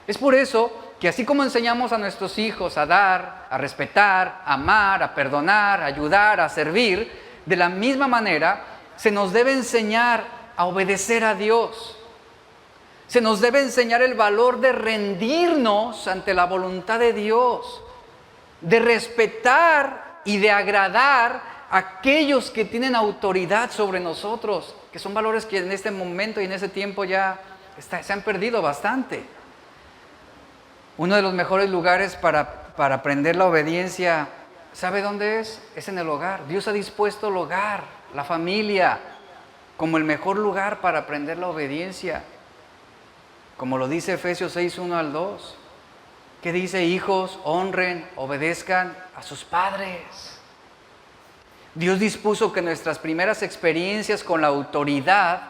Es por eso que así como enseñamos a nuestros hijos a dar, a respetar, a amar, a perdonar, a ayudar, a servir, de la misma manera se nos debe enseñar a obedecer a Dios. Se nos debe enseñar el valor de rendirnos ante la voluntad de Dios, de respetar y de agradar a aquellos que tienen autoridad sobre nosotros, que son valores que en este momento y en ese tiempo ya se han perdido bastante. Uno de los mejores lugares para aprender la obediencia, ¿sabe dónde es? Es en el hogar. Dios ha dispuesto el hogar, la familia, como el mejor lugar para aprender la obediencia. Como lo dice Efesios 6, 1 al 2, que dice: hijos, honren, obedezcan a sus padres. Dios dispuso que nuestras primeras experiencias con la autoridad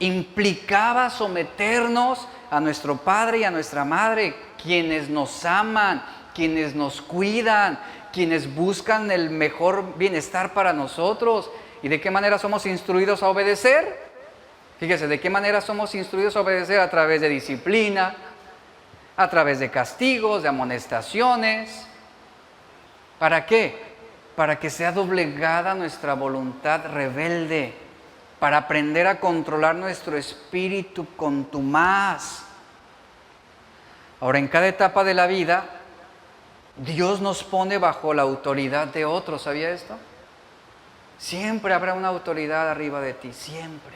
implicaba someternos a nuestro padre y a nuestra madre, quienes nos aman, quienes nos cuidan, quienes buscan el mejor bienestar para nosotros. ¿Y de qué manera somos instruidos a obedecer? Fíjese, ¿de qué manera somos instruidos a obedecer? A través de disciplina, a través de castigos, de amonestaciones. ¿Para qué? Para que sea doblegada nuestra voluntad rebelde, para aprender a controlar nuestro espíritu contumaz. Ahora, en cada etapa de la vida, Dios nos pone bajo la autoridad de otros. ¿Sabía esto? Siempre habrá una autoridad arriba de ti, siempre,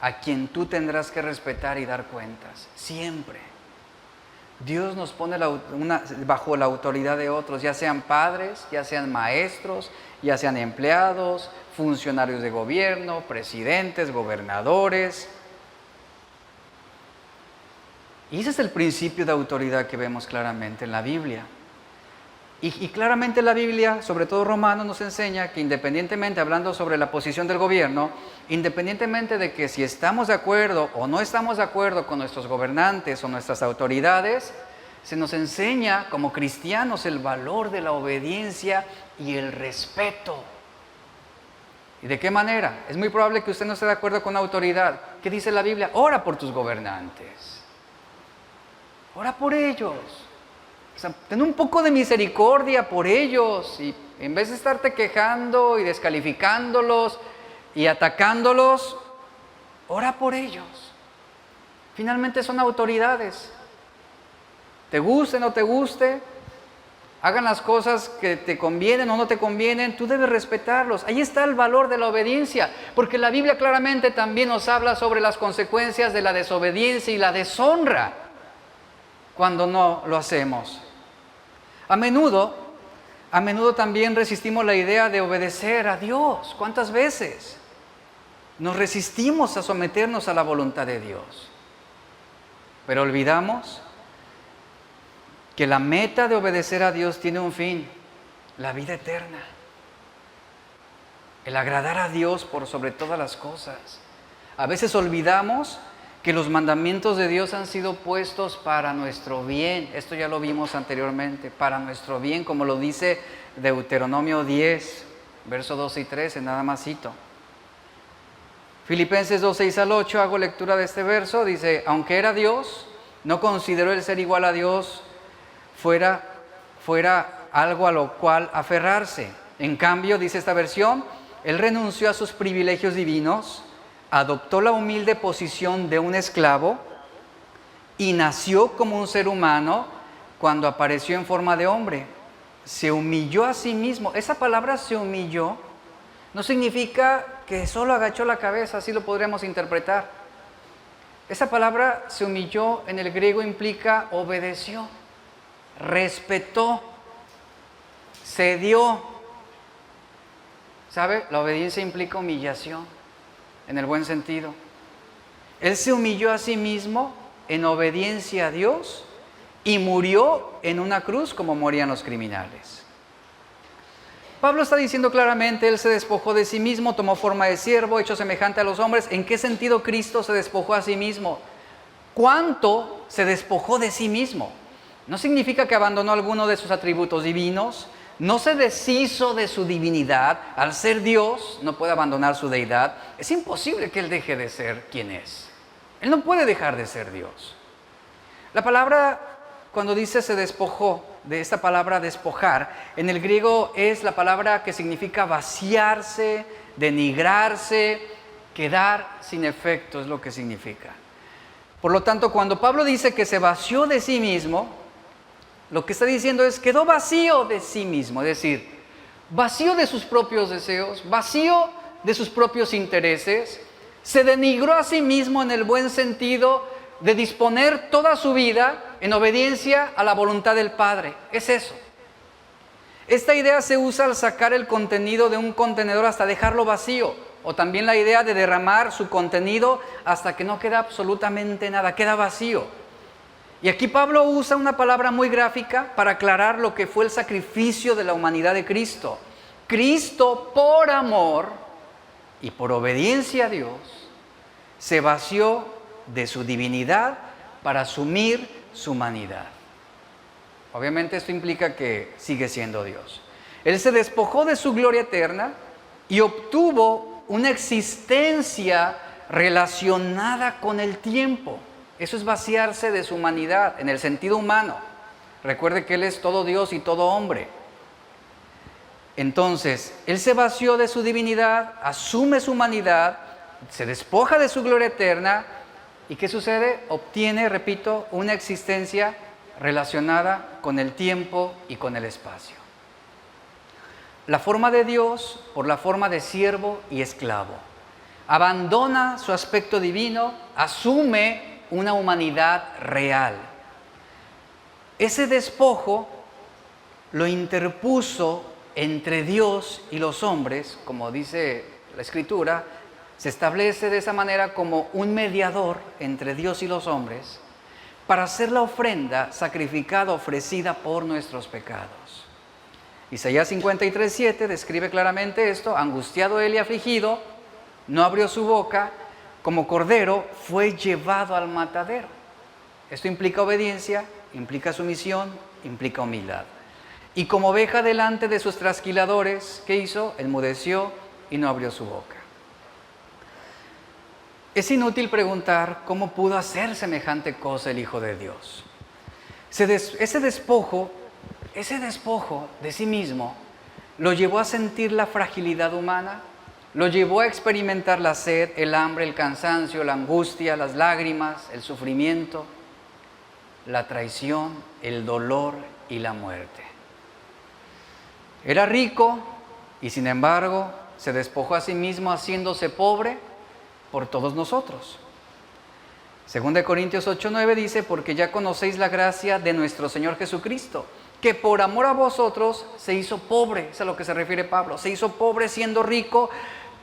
a quien tú tendrás que respetar y dar cuentas, siempre. Dios nos pone bajo la autoridad de otros, ya sean padres, ya sean maestros, ya sean empleados, funcionarios de gobierno, presidentes, gobernadores. Y ese es el principio de autoridad que vemos claramente en la Biblia. Y claramente la Biblia, sobre todo Romanos, nos enseña que independientemente, hablando sobre la posición del gobierno, independientemente de que si estamos de acuerdo o no estamos de acuerdo con nuestros gobernantes o nuestras autoridades, se nos enseña como cristianos el valor de la obediencia y el respeto. ¿Y de qué manera? Es muy probable que usted no esté de acuerdo con la autoridad. ¿Qué dice la Biblia? Ora por tus gobernantes. Ora por ellos. O sea, ten un poco de misericordia por ellos, y en vez de estarte quejando y descalificándolos y atacándolos, ora por ellos. Finalmente son autoridades. Te guste o no te guste, hagan las cosas que te convienen o no te convienen, tú debes respetarlos. Ahí está el valor de la obediencia, porque la Biblia claramente también nos habla sobre las consecuencias de la desobediencia y la deshonra cuando no lo hacemos. A menudo también resistimos la idea de obedecer a Dios. ¿Cuántas veces nos resistimos a someternos a la voluntad de Dios? Pero olvidamos que la meta de obedecer a Dios tiene un fin, la vida eterna. El agradar a Dios por sobre todas las cosas. A veces olvidamos que los mandamientos de Dios han sido puestos para nuestro bien. Esto ya lo vimos anteriormente, para nuestro bien, como lo dice Deuteronomio 10, versos 12 y 13, nada más cito. Filipenses 2, 6 al 8, hago lectura de este verso, dice: aunque era Dios, no consideró el ser igual a Dios fuera algo a lo cual aferrarse. En cambio, dice esta versión, Él renunció a sus privilegios divinos, adoptó la humilde posición de un esclavo y nació como un ser humano cuando apareció en forma de hombre. Se humilló a sí mismo. Esa palabra se humilló no significa que solo agachó la cabeza, así lo podríamos interpretar. Esa palabra se humilló en el griego implica obedeció, respetó, cedió. ¿Sabe? La obediencia implica humillación, en el buen sentido. Él se humilló a sí mismo en obediencia a Dios y murió en una cruz como morían los criminales. Pablo está diciendo claramente, Él se despojó de sí mismo, tomó forma de siervo, hecho semejante a los hombres. ¿En qué sentido Cristo se despojó a sí mismo? ¿Cuánto se despojó de sí mismo? No significa que abandonó alguno de sus atributos divinos, no se deshizo de su divinidad. Al ser Dios, no puede abandonar su deidad. Es imposible que Él deje de ser quien es. Él no puede dejar de ser Dios. La palabra, cuando dice se despojó, de esta palabra despojar, en el griego es la palabra que significa vaciarse, denigrarse, quedar sin efecto, es lo que significa. Por lo tanto, cuando Pablo dice que se vació de sí mismo, lo que está diciendo es quedó vacío de sí mismo, es decir, vacío de sus propios deseos, vacío de sus propios intereses, se denigró a sí mismo en el buen sentido de disponer toda su vida en obediencia a la voluntad del Padre. Es eso. Esta idea se usa al sacar el contenido de un contenedor hasta dejarlo vacío, o también la idea de derramar su contenido hasta que no queda absolutamente nada, queda vacío. Y aquí Pablo usa una palabra muy gráfica para aclarar lo que fue el sacrificio de la humanidad de Cristo. Cristo, por amor y por obediencia a Dios, se vació de su divinidad para asumir su humanidad. Obviamente esto implica que sigue siendo Dios. Él se despojó de su gloria eterna y obtuvo una existencia relacionada con el tiempo. Eso es vaciarse de su humanidad en el sentido humano. Recuerde que Él es todo Dios y todo hombre. Entonces, Él se vació de su divinidad, asume su humanidad, se despoja de su gloria eterna. ¿Y qué sucede? Obtiene, repito, una existencia relacionada con el tiempo y con el espacio. La forma de Dios por la forma de siervo y esclavo. Abandona su aspecto divino, asume una humanidad real. Ese despojo lo interpuso entre Dios y los hombres, como dice la Escritura. Se establece de esa manera como un mediador entre Dios y los hombres para hacer la ofrenda sacrificada, ofrecida por nuestros pecados. Isaías 53:7 describe claramente esto: angustiado él y afligido, no abrió su boca, como cordero fue llevado al matadero. Esto implica obediencia, implica sumisión, implica humildad. Y como oveja delante de sus trasquiladores, ¿qué hizo? Enmudeció y no abrió su boca. Es inútil preguntar cómo pudo hacer semejante cosa el Hijo de Dios. Ese despojo de sí mismo lo llevó a sentir la fragilidad humana, lo llevó a experimentar la sed, el hambre, el cansancio, la angustia, las lágrimas, el sufrimiento, la traición, el dolor y la muerte. Era rico y sin embargo se despojó a sí mismo haciéndose pobre por todos nosotros. 2 Corintios 8:9 dice: porque ya conocéis la gracia de nuestro Señor Jesucristo, que por amor a vosotros se hizo pobre. Es a lo que se refiere Pablo. Se hizo pobre siendo rico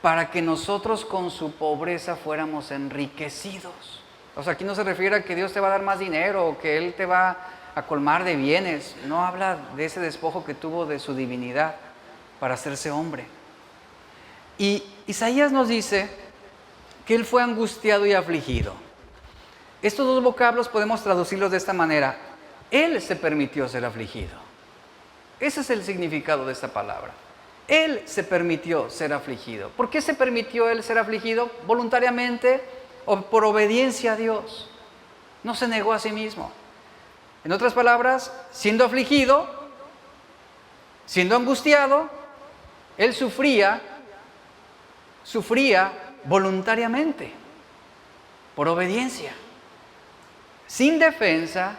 para que nosotros con su pobreza fuéramos enriquecidos. O sea, aquí no se refiere a que Dios te va a dar más dinero o que Él te va a colmar de bienes. No habla de ese despojo que tuvo de su divinidad para hacerse hombre. Y Isaías nos dice que Él fue angustiado y afligido. Estos dos vocablos podemos traducirlos de esta manera: Él se permitió ser afligido. Ese es el significado de esta palabra. Él se permitió ser afligido. ¿Por qué se permitió Él ser afligido? Voluntariamente o por obediencia a Dios. No se negó a sí mismo. En otras palabras, siendo afligido, siendo angustiado, Él sufría voluntariamente, por obediencia, sin defensa,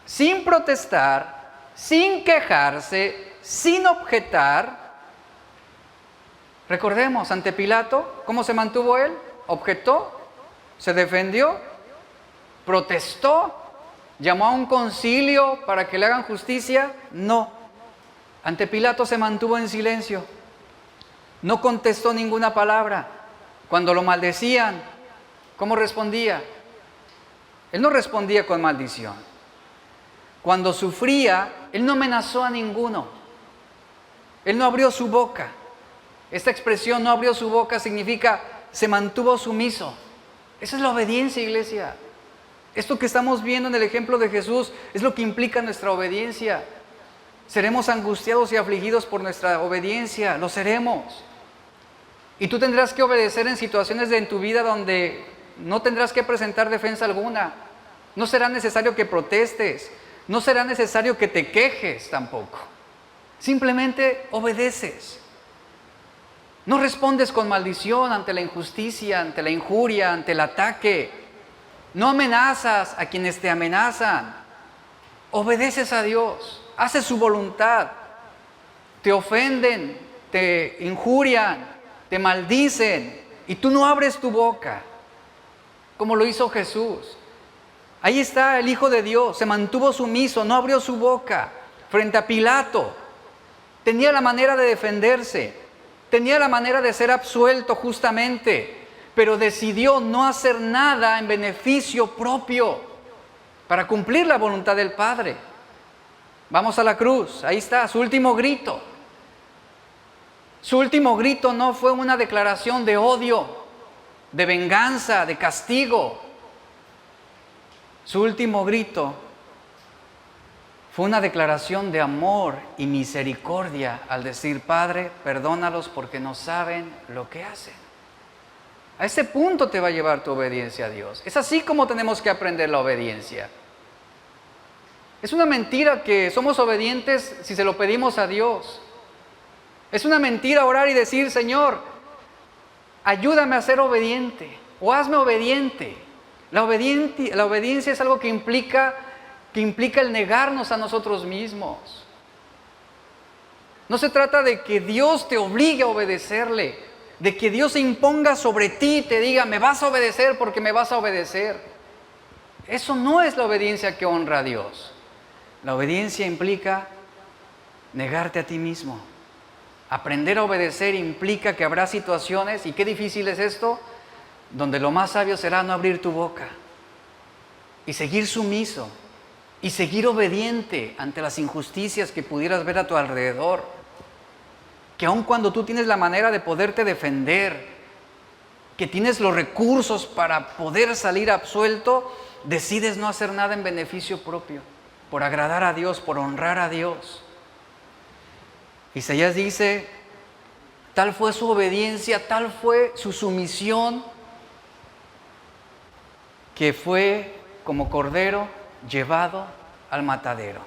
sin protestar, sin quejarse, sin objetar. Recordemos, ante Pilato, ¿cómo se mantuvo él? Objetó, se defendió, protestó, llamó a un concilio para que le hagan justicia. No, ante Pilato se mantuvo en silencio, no contestó ninguna palabra. Cuando lo maldecían, ¿cómo respondía? Él no respondía con maldición. Cuando sufría, Él no amenazó a ninguno. Él no abrió su boca. Esta expresión, no abrió su boca, significa se mantuvo sumiso. Esa es la obediencia, iglesia. Esto que estamos viendo en el ejemplo de Jesús es lo que implica nuestra obediencia. Seremos angustiados y afligidos por nuestra obediencia, lo seremos. Y tú tendrás que obedecer en situaciones en tu vida donde no tendrás que presentar defensa alguna. No será necesario que protestes, no será necesario que te quejes tampoco. Simplemente obedeces. No respondes con maldición ante la injusticia, ante la injuria, ante el ataque. No amenazas a quienes te amenazan. Obedeces a Dios, haces su voluntad. Te ofenden, te injurian, te maldicen y tú no abres tu boca, como lo hizo Jesús. Ahí está el Hijo de Dios, se mantuvo sumiso, no abrió su boca frente a Pilato. Tenía la manera de defenderse, tenía la manera de ser absuelto justamente, pero decidió no hacer nada en beneficio propio para cumplir la voluntad del Padre. Vamos a la cruz, ahí está, su último grito. Su último grito no fue una declaración de odio, de venganza, de castigo. Su último grito fue una declaración de amor y misericordia al decir: Padre, perdónalos porque no saben lo que hacen. A ese punto te va a llevar tu obediencia a Dios. Es así como tenemos que aprender la obediencia. Es una mentira que somos obedientes si se lo pedimos a Dios. Es una mentira orar y decir: Señor, ayúdame a ser obediente o hazme obediente. La obediencia es algo que implica el negarnos a nosotros mismos. No se trata de que Dios te obligue a obedecerle, de que Dios se imponga sobre ti y te diga: me vas a obedecer porque me vas a obedecer. Eso no es la obediencia que honra a Dios. La obediencia implica negarte a ti mismo. Aprender a obedecer implica que habrá situaciones, y qué difícil es esto, donde lo más sabio será no abrir tu boca y seguir sumiso y seguir obediente ante las injusticias que pudieras ver a tu alrededor. Que aun cuando tú tienes la manera de poderte defender, que tienes los recursos para poder salir absuelto, decides no hacer nada en beneficio propio, por agradar a Dios, por honrar a Dios. Isaías dice: tal fue su obediencia, tal fue su sumisión, que fue como cordero llevado al matadero.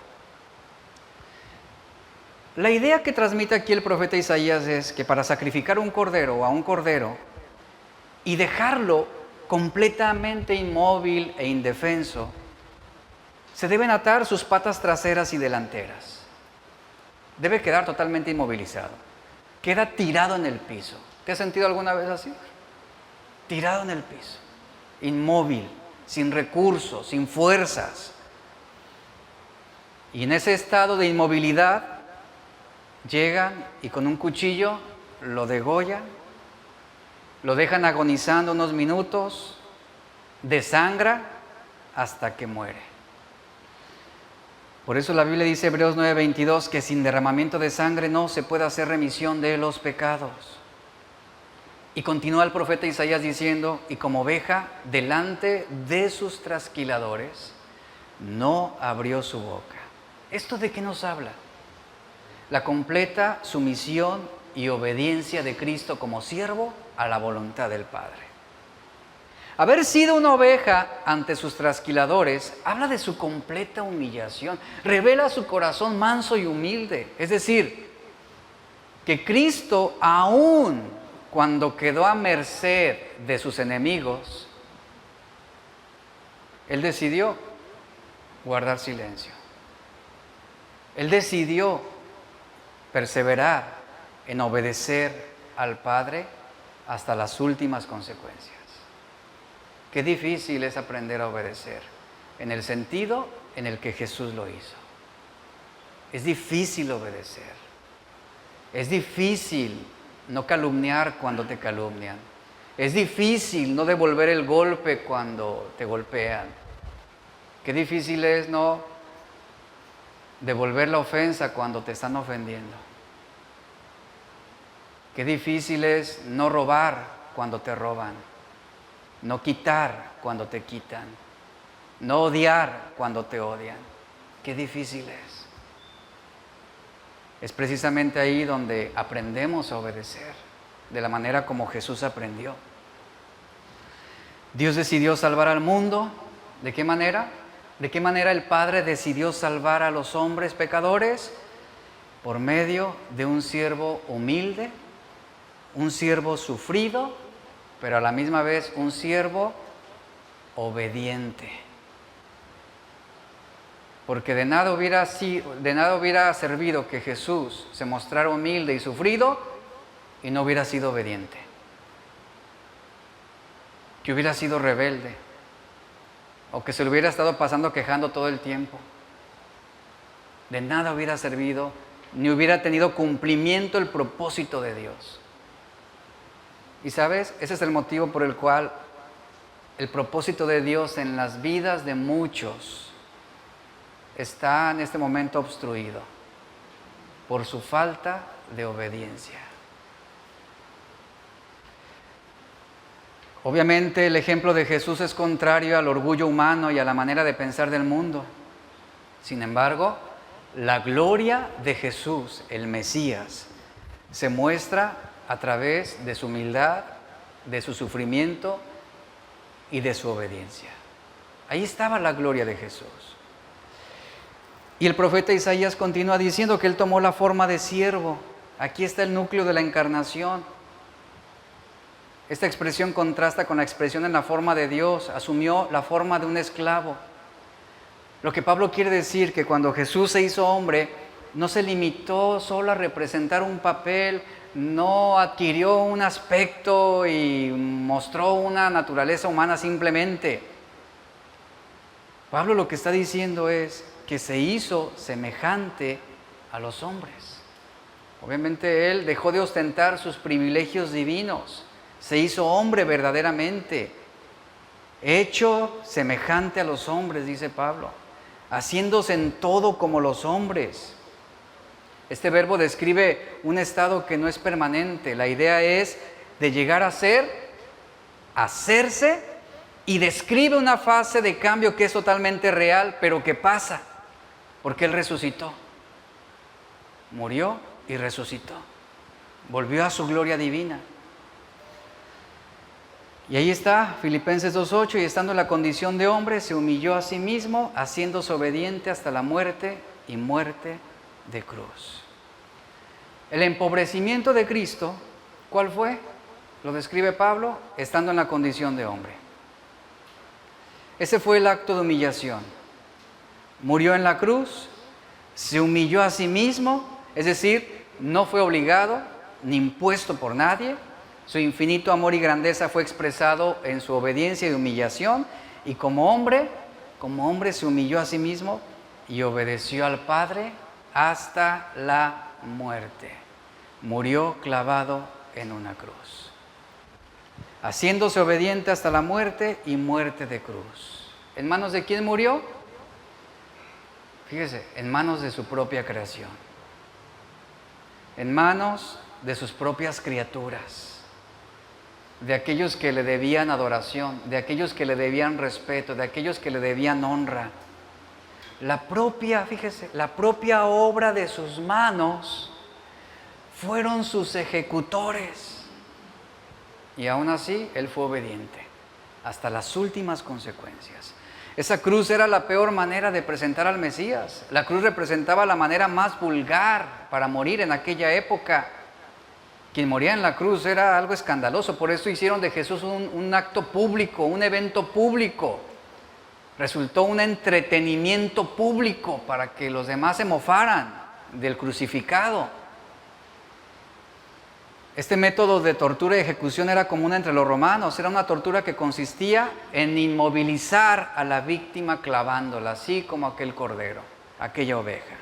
La idea que transmite aquí el profeta Isaías es que para sacrificar un cordero o a un cordero y dejarlo completamente inmóvil e indefenso, se deben atar sus patas traseras y delanteras. Debe quedar totalmente inmovilizado. Queda tirado en el piso. ¿Te has sentido alguna vez así? Tirado en el piso, inmóvil, sin recursos, sin fuerzas. Y en ese estado de inmovilidad llegan y con un cuchillo lo degollan, lo dejan agonizando unos minutos, desangra hasta que muere. Por eso la Biblia dice, Hebreos 9:22, que sin derramamiento de sangre no se puede hacer remisión de los pecados. Y continúa el profeta Isaías diciendo: y como oveja delante de sus trasquiladores, no abrió su boca. ¿Esto de qué nos habla? La completa sumisión y obediencia de Cristo como siervo a la voluntad del Padre. Haber sido una oveja ante sus trasquiladores habla de su completa humillación, revela su corazón manso y humilde. Es decir, que Cristo, aún cuando quedó a merced de sus enemigos, Él decidió guardar silencio. Él decidió perseverar en obedecer al Padre hasta las últimas consecuencias. Qué difícil es aprender a obedecer, en el sentido en el que Jesús lo hizo. Es difícil obedecer. Es difícil no calumniar cuando te calumnian. Es difícil no devolver el golpe cuando te golpean. Qué difícil es no devolver la ofensa cuando te están ofendiendo. Qué difícil es no robar cuando te roban. No quitar cuando te quitan. No odiar cuando te odian. Qué difícil es. Es precisamente ahí donde aprendemos a obedecer, de la manera como Jesús aprendió. Dios decidió salvar al mundo. ¿De qué manera? ¿De qué manera el Padre decidió salvar a los hombres pecadores? Por medio de un siervo humilde, un siervo sufrido, pero a la misma vez un siervo obediente. Porque de nada hubiera servido que Jesús se mostrara humilde y sufrido y no hubiera sido obediente. Que hubiera sido rebelde. O que se le hubiera estado pasando quejando todo el tiempo. De nada hubiera servido, ni hubiera tenido cumplimiento el propósito de Dios. Y ¿sabes? Ese es el motivo por el cual el propósito de Dios en las vidas de muchos está en este momento obstruido por su falta de obediencia. Obviamente el ejemplo de Jesús es contrario al orgullo humano y a la manera de pensar del mundo. Sin embargo, la gloria de Jesús, el Mesías, se muestra a través de su humildad, de su sufrimiento y de su obediencia. Ahí estaba la gloria de Jesús. Y el profeta Isaías continúa diciendo que Él tomó la forma de siervo. Aquí está el núcleo de la encarnación. Esta expresión contrasta con la expresión en la forma de Dios. Asumió la forma de un esclavo. Lo que Pablo quiere decir que cuando Jesús se hizo hombre, no se limitó solo a representar un papel, no adquirió un aspecto y mostró una naturaleza humana simplemente. Pablo lo que está diciendo es que se hizo semejante a los hombres. Obviamente Él dejó de ostentar sus privilegios divinos, se hizo hombre verdaderamente, hecho semejante a los hombres, dice Pablo, haciéndose en todo como los hombres. Este verbo describe un estado que no es permanente. La idea es de llegar a ser, hacerse, y describe una fase de cambio que es totalmente real, pero que pasa, porque Él resucitó, murió y resucitó, volvió a su gloria divina. Y ahí está, Filipenses 2:8, y estando en la condición de hombre, se humilló a sí mismo, haciéndose obediente hasta la muerte y muerte de cruz. El empobrecimiento de Cristo, ¿cuál fue? Lo describe Pablo, estando en la condición de hombre. Ese fue el acto de humillación. Murió en la cruz, se humilló a sí mismo, es decir, no fue obligado ni impuesto por nadie. Su infinito amor y grandeza fue expresado en su obediencia y humillación, y como hombre se humilló a sí mismo y obedeció al Padre hasta la muerte. Murió clavado en una cruz, haciéndose obediente hasta la muerte y muerte de cruz. ¿En manos de quién murió? Fíjese, en manos de su propia creación, en manos de sus propias criaturas, de aquellos que le debían adoración, de aquellos que le debían respeto, de aquellos que le debían honra. La propia obra de sus manos fueron sus ejecutores. Y aún así, Él fue obediente hasta las últimas consecuencias. Esa cruz era la peor manera de presentar al Mesías. La cruz representaba la manera más vulgar para morir en aquella época. Quien moría en la cruz era algo escandaloso, por eso hicieron de Jesús un acto público, un evento público. Resultó un entretenimiento público para que los demás se mofaran del crucificado. Este método de tortura y ejecución era común entre los romanos. Era una tortura que consistía en inmovilizar a la víctima clavándola, así como aquel cordero, aquella oveja.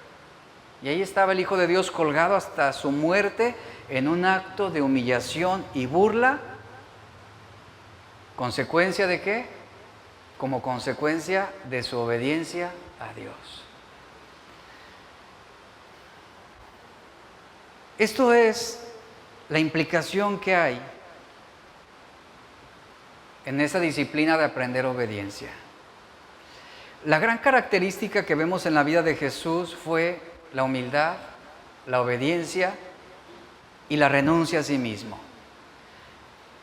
Y ahí estaba el Hijo de Dios colgado hasta su muerte en un acto de humillación y burla. ¿Consecuencia de qué? Como consecuencia de su obediencia a Dios. Esto es la implicación que hay en esa disciplina de aprender obediencia. La gran característica que vemos en la vida de Jesús fue la humildad, la obediencia y la renuncia a sí mismo.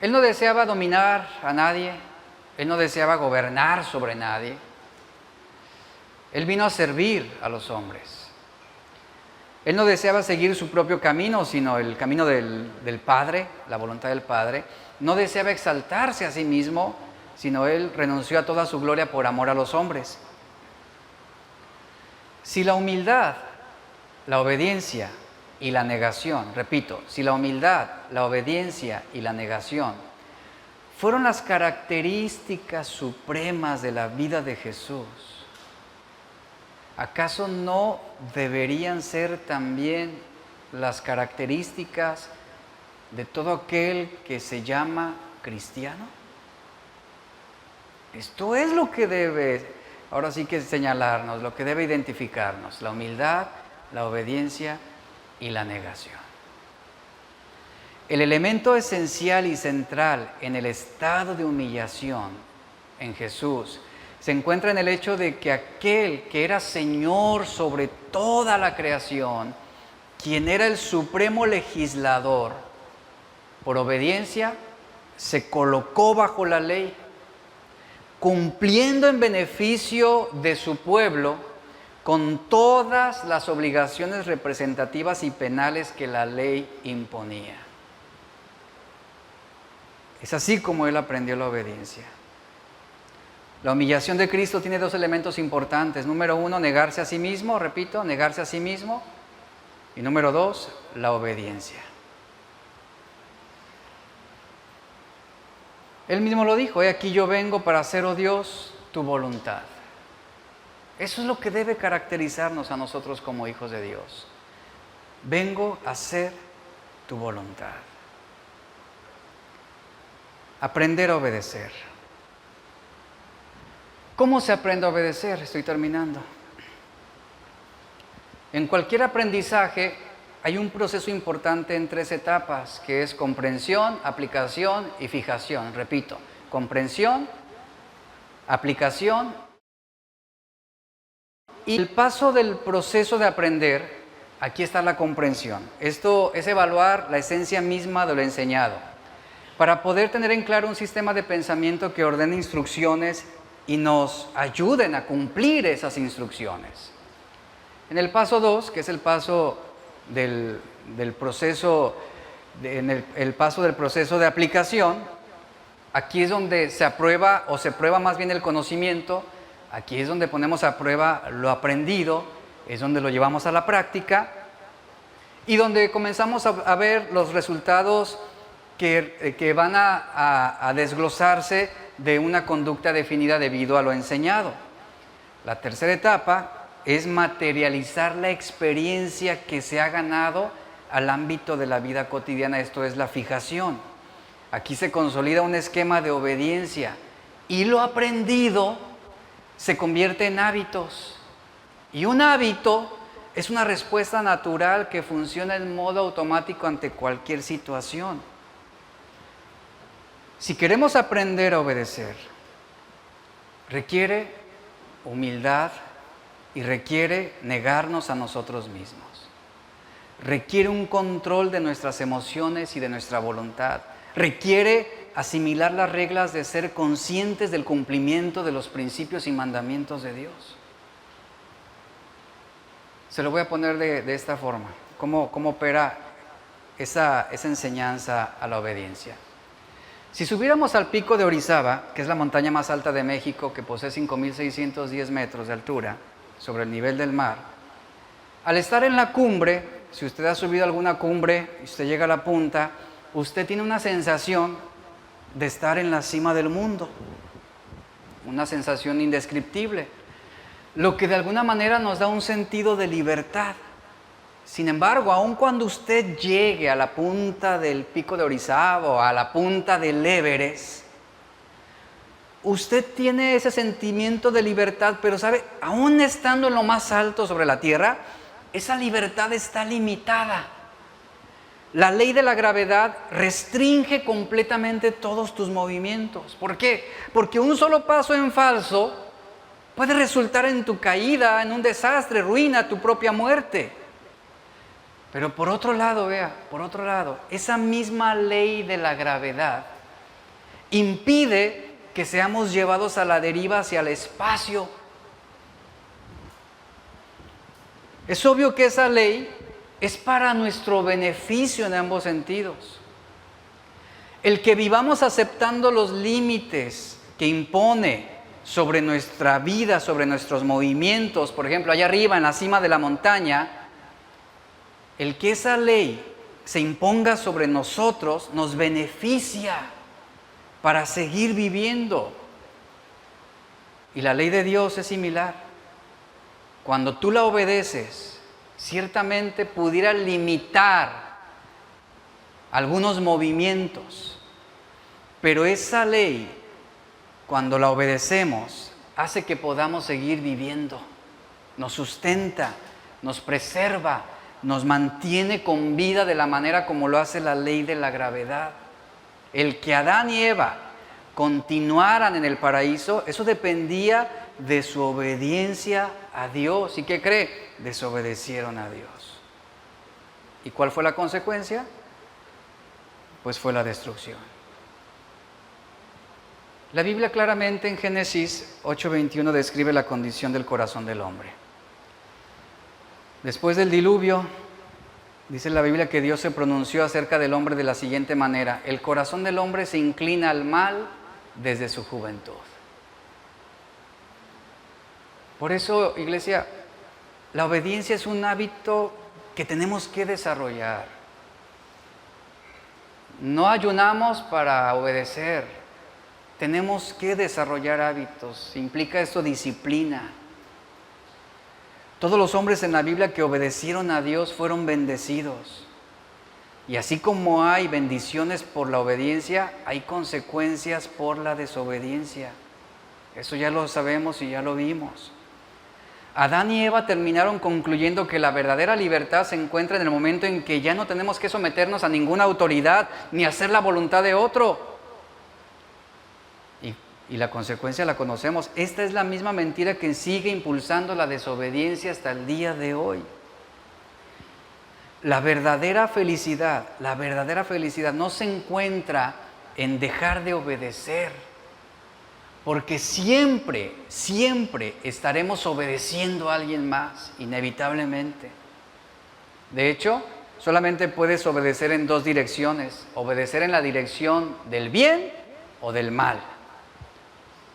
Él no deseaba dominar a nadie, Él no deseaba gobernar sobre nadie. Él vino a servir a los hombres. Él no deseaba seguir su propio camino, sino el camino del Padre, la voluntad del Padre. No deseaba exaltarse a sí mismo, sino Él renunció a toda su gloria por amor a los hombres. Si la humildad, la obediencia y la negación, repito, si la humildad, la obediencia y la negación fueron las características supremas de la vida de Jesús, ¿acaso no deberían ser también las características de todo aquel que se llama cristiano? Esto es lo que debe, ahora sí que señalarnos, lo que debe identificarnos, la humildad, la obediencia y la negación. El elemento esencial y central en el estado de humillación en Jesús se encuentra en el hecho de que aquel que era Señor sobre toda la creación, quien era el supremo legislador, por obediencia se colocó bajo la ley, cumpliendo en beneficio de su pueblo con todas las obligaciones representativas y penales que la ley imponía. Es así como Él aprendió la obediencia. La humillación de Cristo tiene dos elementos importantes. Número uno, negarse a sí mismo, repito, negarse a sí mismo. Y número dos, la obediencia. Él mismo lo dijo, he aquí yo vengo para hacer, oh Dios, tu voluntad. Eso es lo que debe caracterizarnos a nosotros como hijos de Dios. Vengo a hacer tu voluntad. Aprender a obedecer. ¿Cómo se aprende a obedecer? Estoy terminando. En cualquier aprendizaje hay un proceso importante en 3 etapas, que es comprensión, aplicación y fijación. Repito, comprensión, aplicación y el paso del proceso de aprender. Aquí está la comprensión. Esto es evaluar la esencia misma de lo enseñado, para poder tener en claro un sistema de pensamiento que ordene instrucciones y nos ayuden a cumplir esas instrucciones. En el paso 2, que es el paso del proceso, el paso del proceso de aplicación, aquí es donde se aprueba o se prueba más bien el conocimiento, aquí es donde ponemos a prueba lo aprendido, es donde lo llevamos a la práctica y donde comenzamos a ver los resultados que van a desglosarse de una conducta definida debido a lo enseñado. La tercera etapa es materializar la experiencia que se ha ganado al ámbito de la vida cotidiana, esto es la fijación. Aquí se consolida un esquema de obediencia y lo aprendido se convierte en hábitos. Y un hábito es una respuesta natural que funciona en modo automático ante cualquier situación. Si queremos aprender a obedecer, requiere humildad y requiere negarnos a nosotros mismos. Requiere un control de nuestras emociones y de nuestra voluntad. Requiere asimilar las reglas de ser conscientes del cumplimiento de los principios y mandamientos de Dios. Se lo voy a poner de esta forma. ¿Cómo opera esa enseñanza a la obediencia? Si subiéramos al pico de Orizaba, que es la montaña más alta de México, que posee 5.610 metros de altura sobre el nivel del mar, al estar en la cumbre, si usted ha subido alguna cumbre y usted llega a la punta, usted tiene una sensación de estar en la cima del mundo, una sensación indescriptible, lo que de alguna manera nos da un sentido de libertad. Sin embargo, aun cuando usted llegue a la punta del pico de Orizaba o a la punta del Everest, usted tiene ese sentimiento de libertad, pero sabe, aún estando en lo más alto sobre la tierra, esa libertad está limitada. La ley de la gravedad restringe completamente todos tus movimientos. ¿Por qué? Porque un solo paso en falso Puede resultar en tu caída, en un desastre, ruina, tu propia muerte. Pero por otro lado, esa misma ley de la gravedad impide que seamos llevados a la deriva hacia el espacio. Es obvio que esa ley es para nuestro beneficio en ambos sentidos. El que vivamos aceptando los límites que impone sobre nuestra vida, sobre nuestros movimientos, por ejemplo, allá arriba en la cima de la montaña, el que esa ley se imponga sobre nosotros nos beneficia para seguir viviendo. Y la ley de Dios es similar. Cuando tú la obedeces, ciertamente pudiera limitar algunos movimientos, pero esa ley, cuando la obedecemos, hace que podamos seguir viviendo, nos sustenta, nos preserva, nos mantiene con vida de la manera como lo hace la ley de la gravedad. El que Adán y Eva continuaran en el paraíso, eso dependía de su obediencia a Dios. ¿Y qué cree? Desobedecieron a Dios. ¿Y cuál fue la consecuencia? Pues fue la destrucción. La Biblia claramente en Génesis 8:21 describe la condición del corazón del hombre. Después del diluvio, dice la Biblia que Dios se pronunció acerca del hombre de la siguiente manera: el corazón del hombre se inclina al mal desde su juventud. Por eso, iglesia, la obediencia es un hábito que tenemos que desarrollar. No ayunamos para obedecer, tenemos que desarrollar hábitos. Implica esto disciplina. Todos los hombres en la Biblia que obedecieron a Dios fueron bendecidos. Y así como hay bendiciones por la obediencia, hay consecuencias por la desobediencia. Eso ya lo sabemos y ya lo vimos. Adán y Eva terminaron concluyendo que la verdadera libertad se encuentra en el momento en que ya no tenemos que someternos a ninguna autoridad ni hacer la voluntad de otro. Y la consecuencia la conocemos. Esta es la misma mentira que sigue impulsando la desobediencia hasta el día de hoy. La verdadera felicidad no se encuentra en dejar de obedecer, porque siempre estaremos obedeciendo a alguien más, inevitablemente. De hecho, solamente puedes obedecer en dos direcciones: obedecer en la dirección del bien o del mal.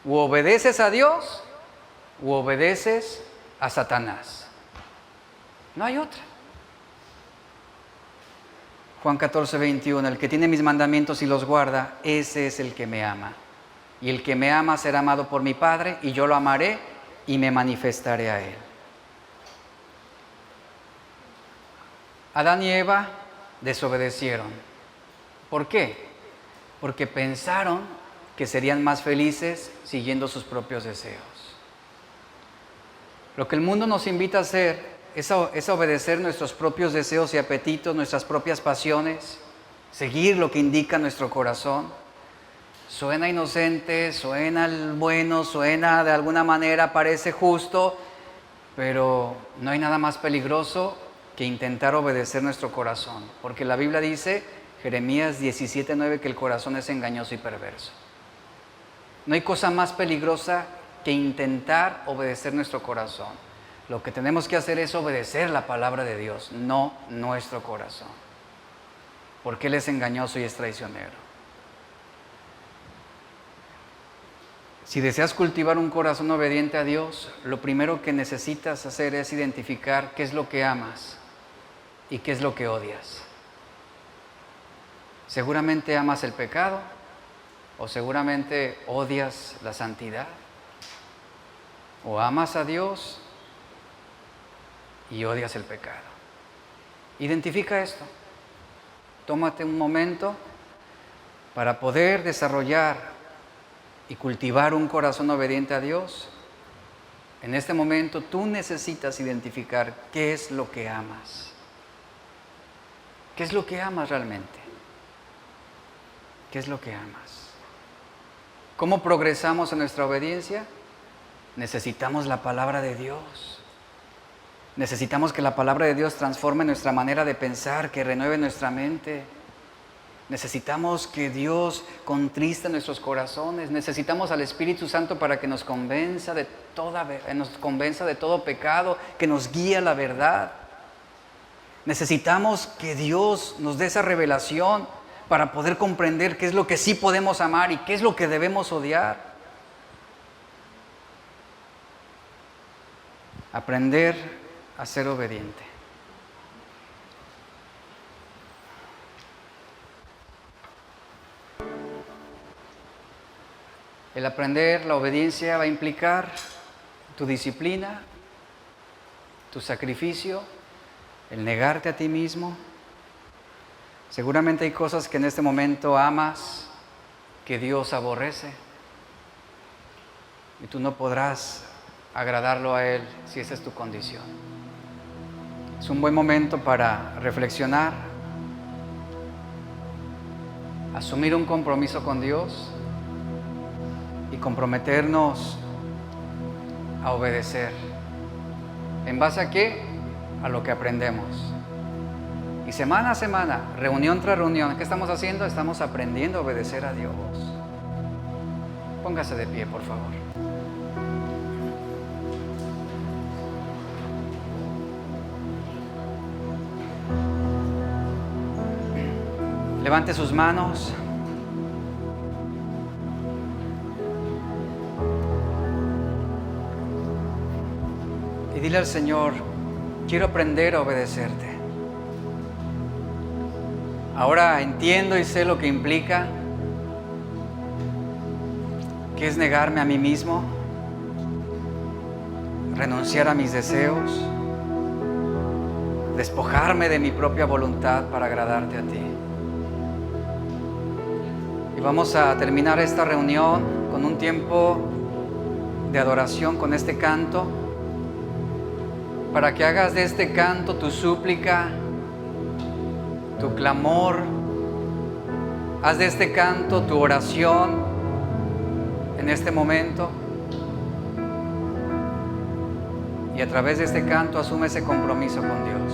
O obedeces a Dios o obedeces a Satanás. No hay otra. Juan 14:21, el que tiene mis mandamientos y los guarda, ese es el que me ama. Y el que me ama será amado por mi Padre, y yo lo amaré y me manifestaré a él. Adán y Eva desobedecieron. ¿Por qué? Porque pensaron que serían más felices siguiendo sus propios deseos. Lo que el mundo nos invita a hacer es obedecer nuestros propios deseos y apetitos, nuestras propias pasiones, seguir lo que indica nuestro corazón. Suena inocente, suena bueno, suena de alguna manera, parece justo, pero no hay nada más peligroso que intentar obedecer nuestro corazón, porque la Biblia dice, Jeremías 17:9, que el corazón es engañoso y perverso. No hay cosa más peligrosa que intentar obedecer nuestro corazón. Lo que tenemos que hacer es obedecer la palabra de Dios, no nuestro corazón, porque Él es engañoso y es traicionero. Si deseas cultivar un corazón obediente a Dios, lo primero que necesitas hacer es identificar qué es lo que amas y qué es lo que odias. Seguramente amas el pecado o seguramente odias la santidad. O amas a Dios y odias el pecado. Identifica esto. Tómate un momento para poder desarrollar y cultivar un corazón obediente a Dios. En este momento tú necesitas identificar qué es lo que amas. ¿Qué es lo que amas realmente? ¿Qué es lo que amas? ¿Cómo progresamos en nuestra obediencia? necesitamos la palabra de Dios. Necesitamos que la palabra de Dios transforme nuestra manera de pensar, que renueve nuestra mente. Necesitamos que Dios contriste nuestros corazones. Necesitamos al Espíritu Santo para que nos convenza de todo pecado, que nos guíe a la verdad. Necesitamos que Dios nos dé esa revelación para poder comprender qué es lo que sí podemos amar y qué es lo que debemos odiar. Aprender a ser obediente. El aprender la obediencia va a implicar tu disciplina, tu sacrificio, el negarte a ti mismo. Seguramente hay cosas que en este momento amas, que Dios aborrece, y tú no podrás agradarlo a Él si esa es tu condición. Es un buen momento para reflexionar, asumir un compromiso con Dios y comprometernos a obedecer. ¿En base a qué? A lo que aprendemos. Y semana a semana, reunión tras reunión, ¿qué estamos haciendo? Estamos aprendiendo a obedecer a Dios. Póngase de pie, por favor. Levante sus manos. Y dile al Señor, quiero aprender a obedecerte. Ahora entiendo y sé lo que implica, que es negarme a mí mismo, renunciar a mis deseos, despojarme de mi propia voluntad para agradarte a ti. Y vamos a terminar esta reunión con un tiempo de adoración con este canto, para que hagas de este canto tu súplica, tu clamor. Haz de este canto tu oración en este momento. Y a través de este canto asume ese compromiso con Dios.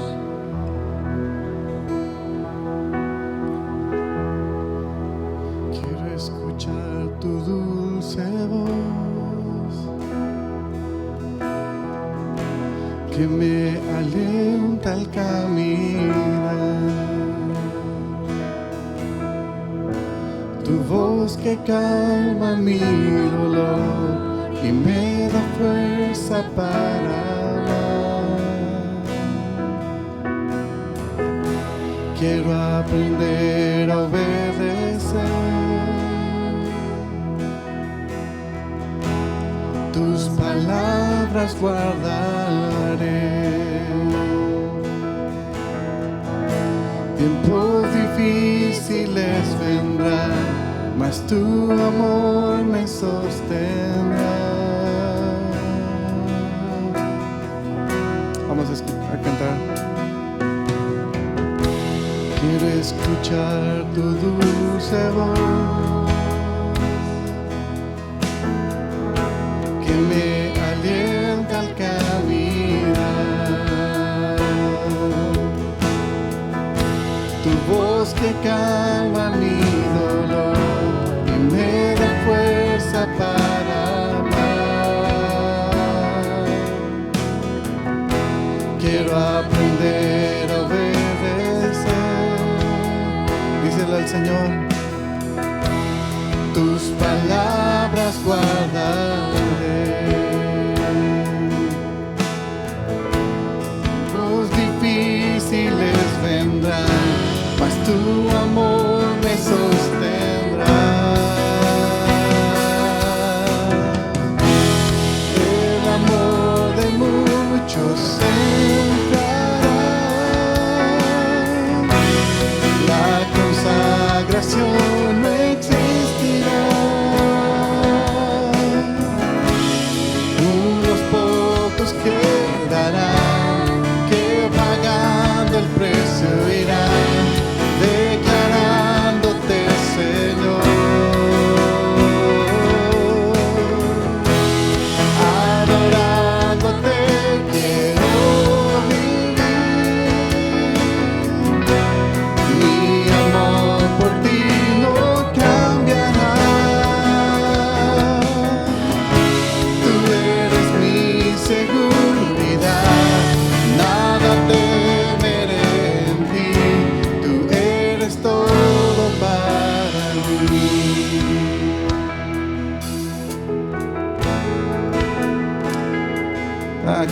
Quiero escuchar tu dulce voz, que me alienta al caminar. Tu voz que calma mi dolor y me da fuerza para amar. Quiero aprender a obedecer tus palabras, guardaré. Tiempos difíciles vendrán, mas tu amor me sostendrá. Vamos a cantar. Quiero escuchar tu dulce voz, que me alienta al caminar. Tu voz que calma mi dolor y me da fuerza para amar. Quiero aprender a obedecer. Díselo al Señor. Tus palabras guardaré. Los difíciles vendrán, mas tu amor me sostendrá. El amor de muchos entrará, la consagración no existirá.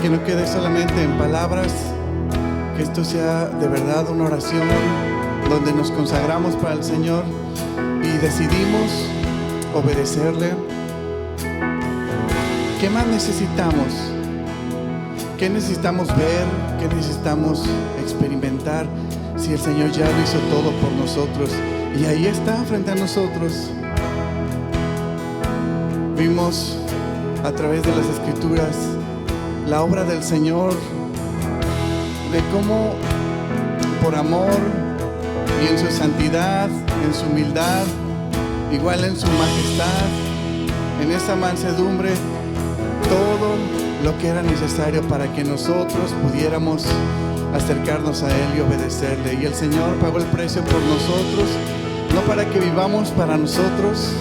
Que no quede solamente en palabras, que esto sea de verdad una oración donde nos consagramos para el Señor y decidimos obedecerle. ¿Qué más necesitamos? ¿Qué necesitamos ver? ¿Qué necesitamos experimentar? Si el Señor ya lo hizo todo por nosotros y ahí está frente a nosotros. Vimos a través de las Escrituras la obra del Señor, de cómo por amor y en su santidad, en su humildad, igual en su majestad, en esa mansedumbre, todo lo que era necesario para que nosotros pudiéramos acercarnos a Él y obedecerle. Y el Señor pagó el precio por nosotros, no para que vivamos para nosotros,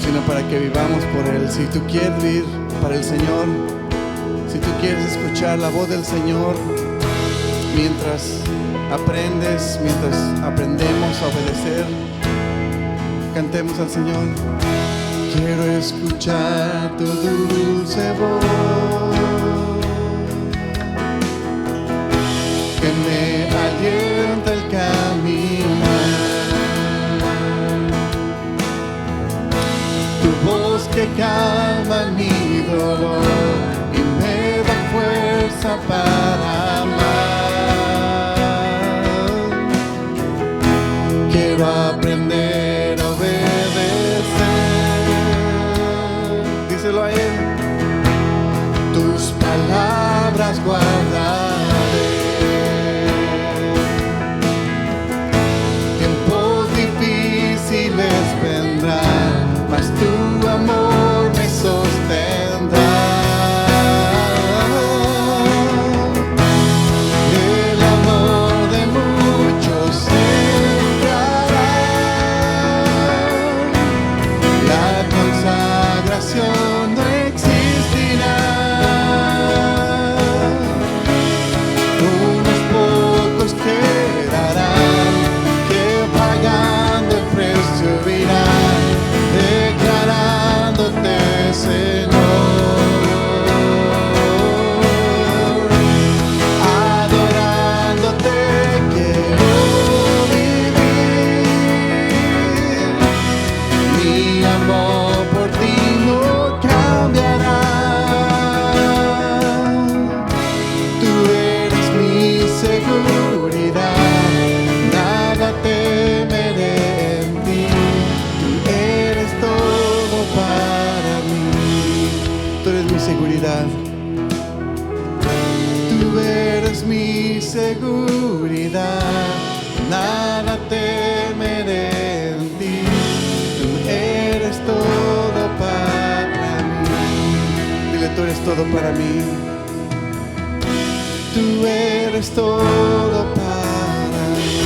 sino para que vivamos por Él. Si tú quieres vivir para el Señor, si tú quieres escuchar la voz del Señor mientras aprendes, mientras aprendemos a obedecer, cantemos al Señor. Quiero escuchar tu dulce voz, que me alienta el caminar, tu voz que calma mi dolor y me da fuerza para amar. Quiero aprender a obedecer, díselo a Él. Tus palabras guardaré, tiempos difíciles vendrán, mas tu amor me sostendrá. El amor de muchos sembrará, la consagración no existirá. Unos pocos quedarán, que pagando el precio irán, declarándote Señor, adorándote quiero vivir. Mi amor por ti no cambiará. Tú eres mi seguridad, nada temeré en ti. Tú eres todo para mí. Tú eres mi seguridad. Tú eres mi seguridad, nada temeré en ti. Tú eres todo para mí. Dile, tú eres todo para mí. Tú eres todo para mí.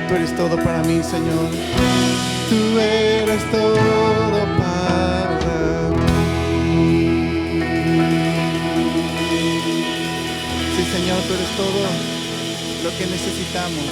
Tú eres todo para mí, Señor. Tú eres todo para mí. Sí, Señor, tú eres todo lo que necesitamos.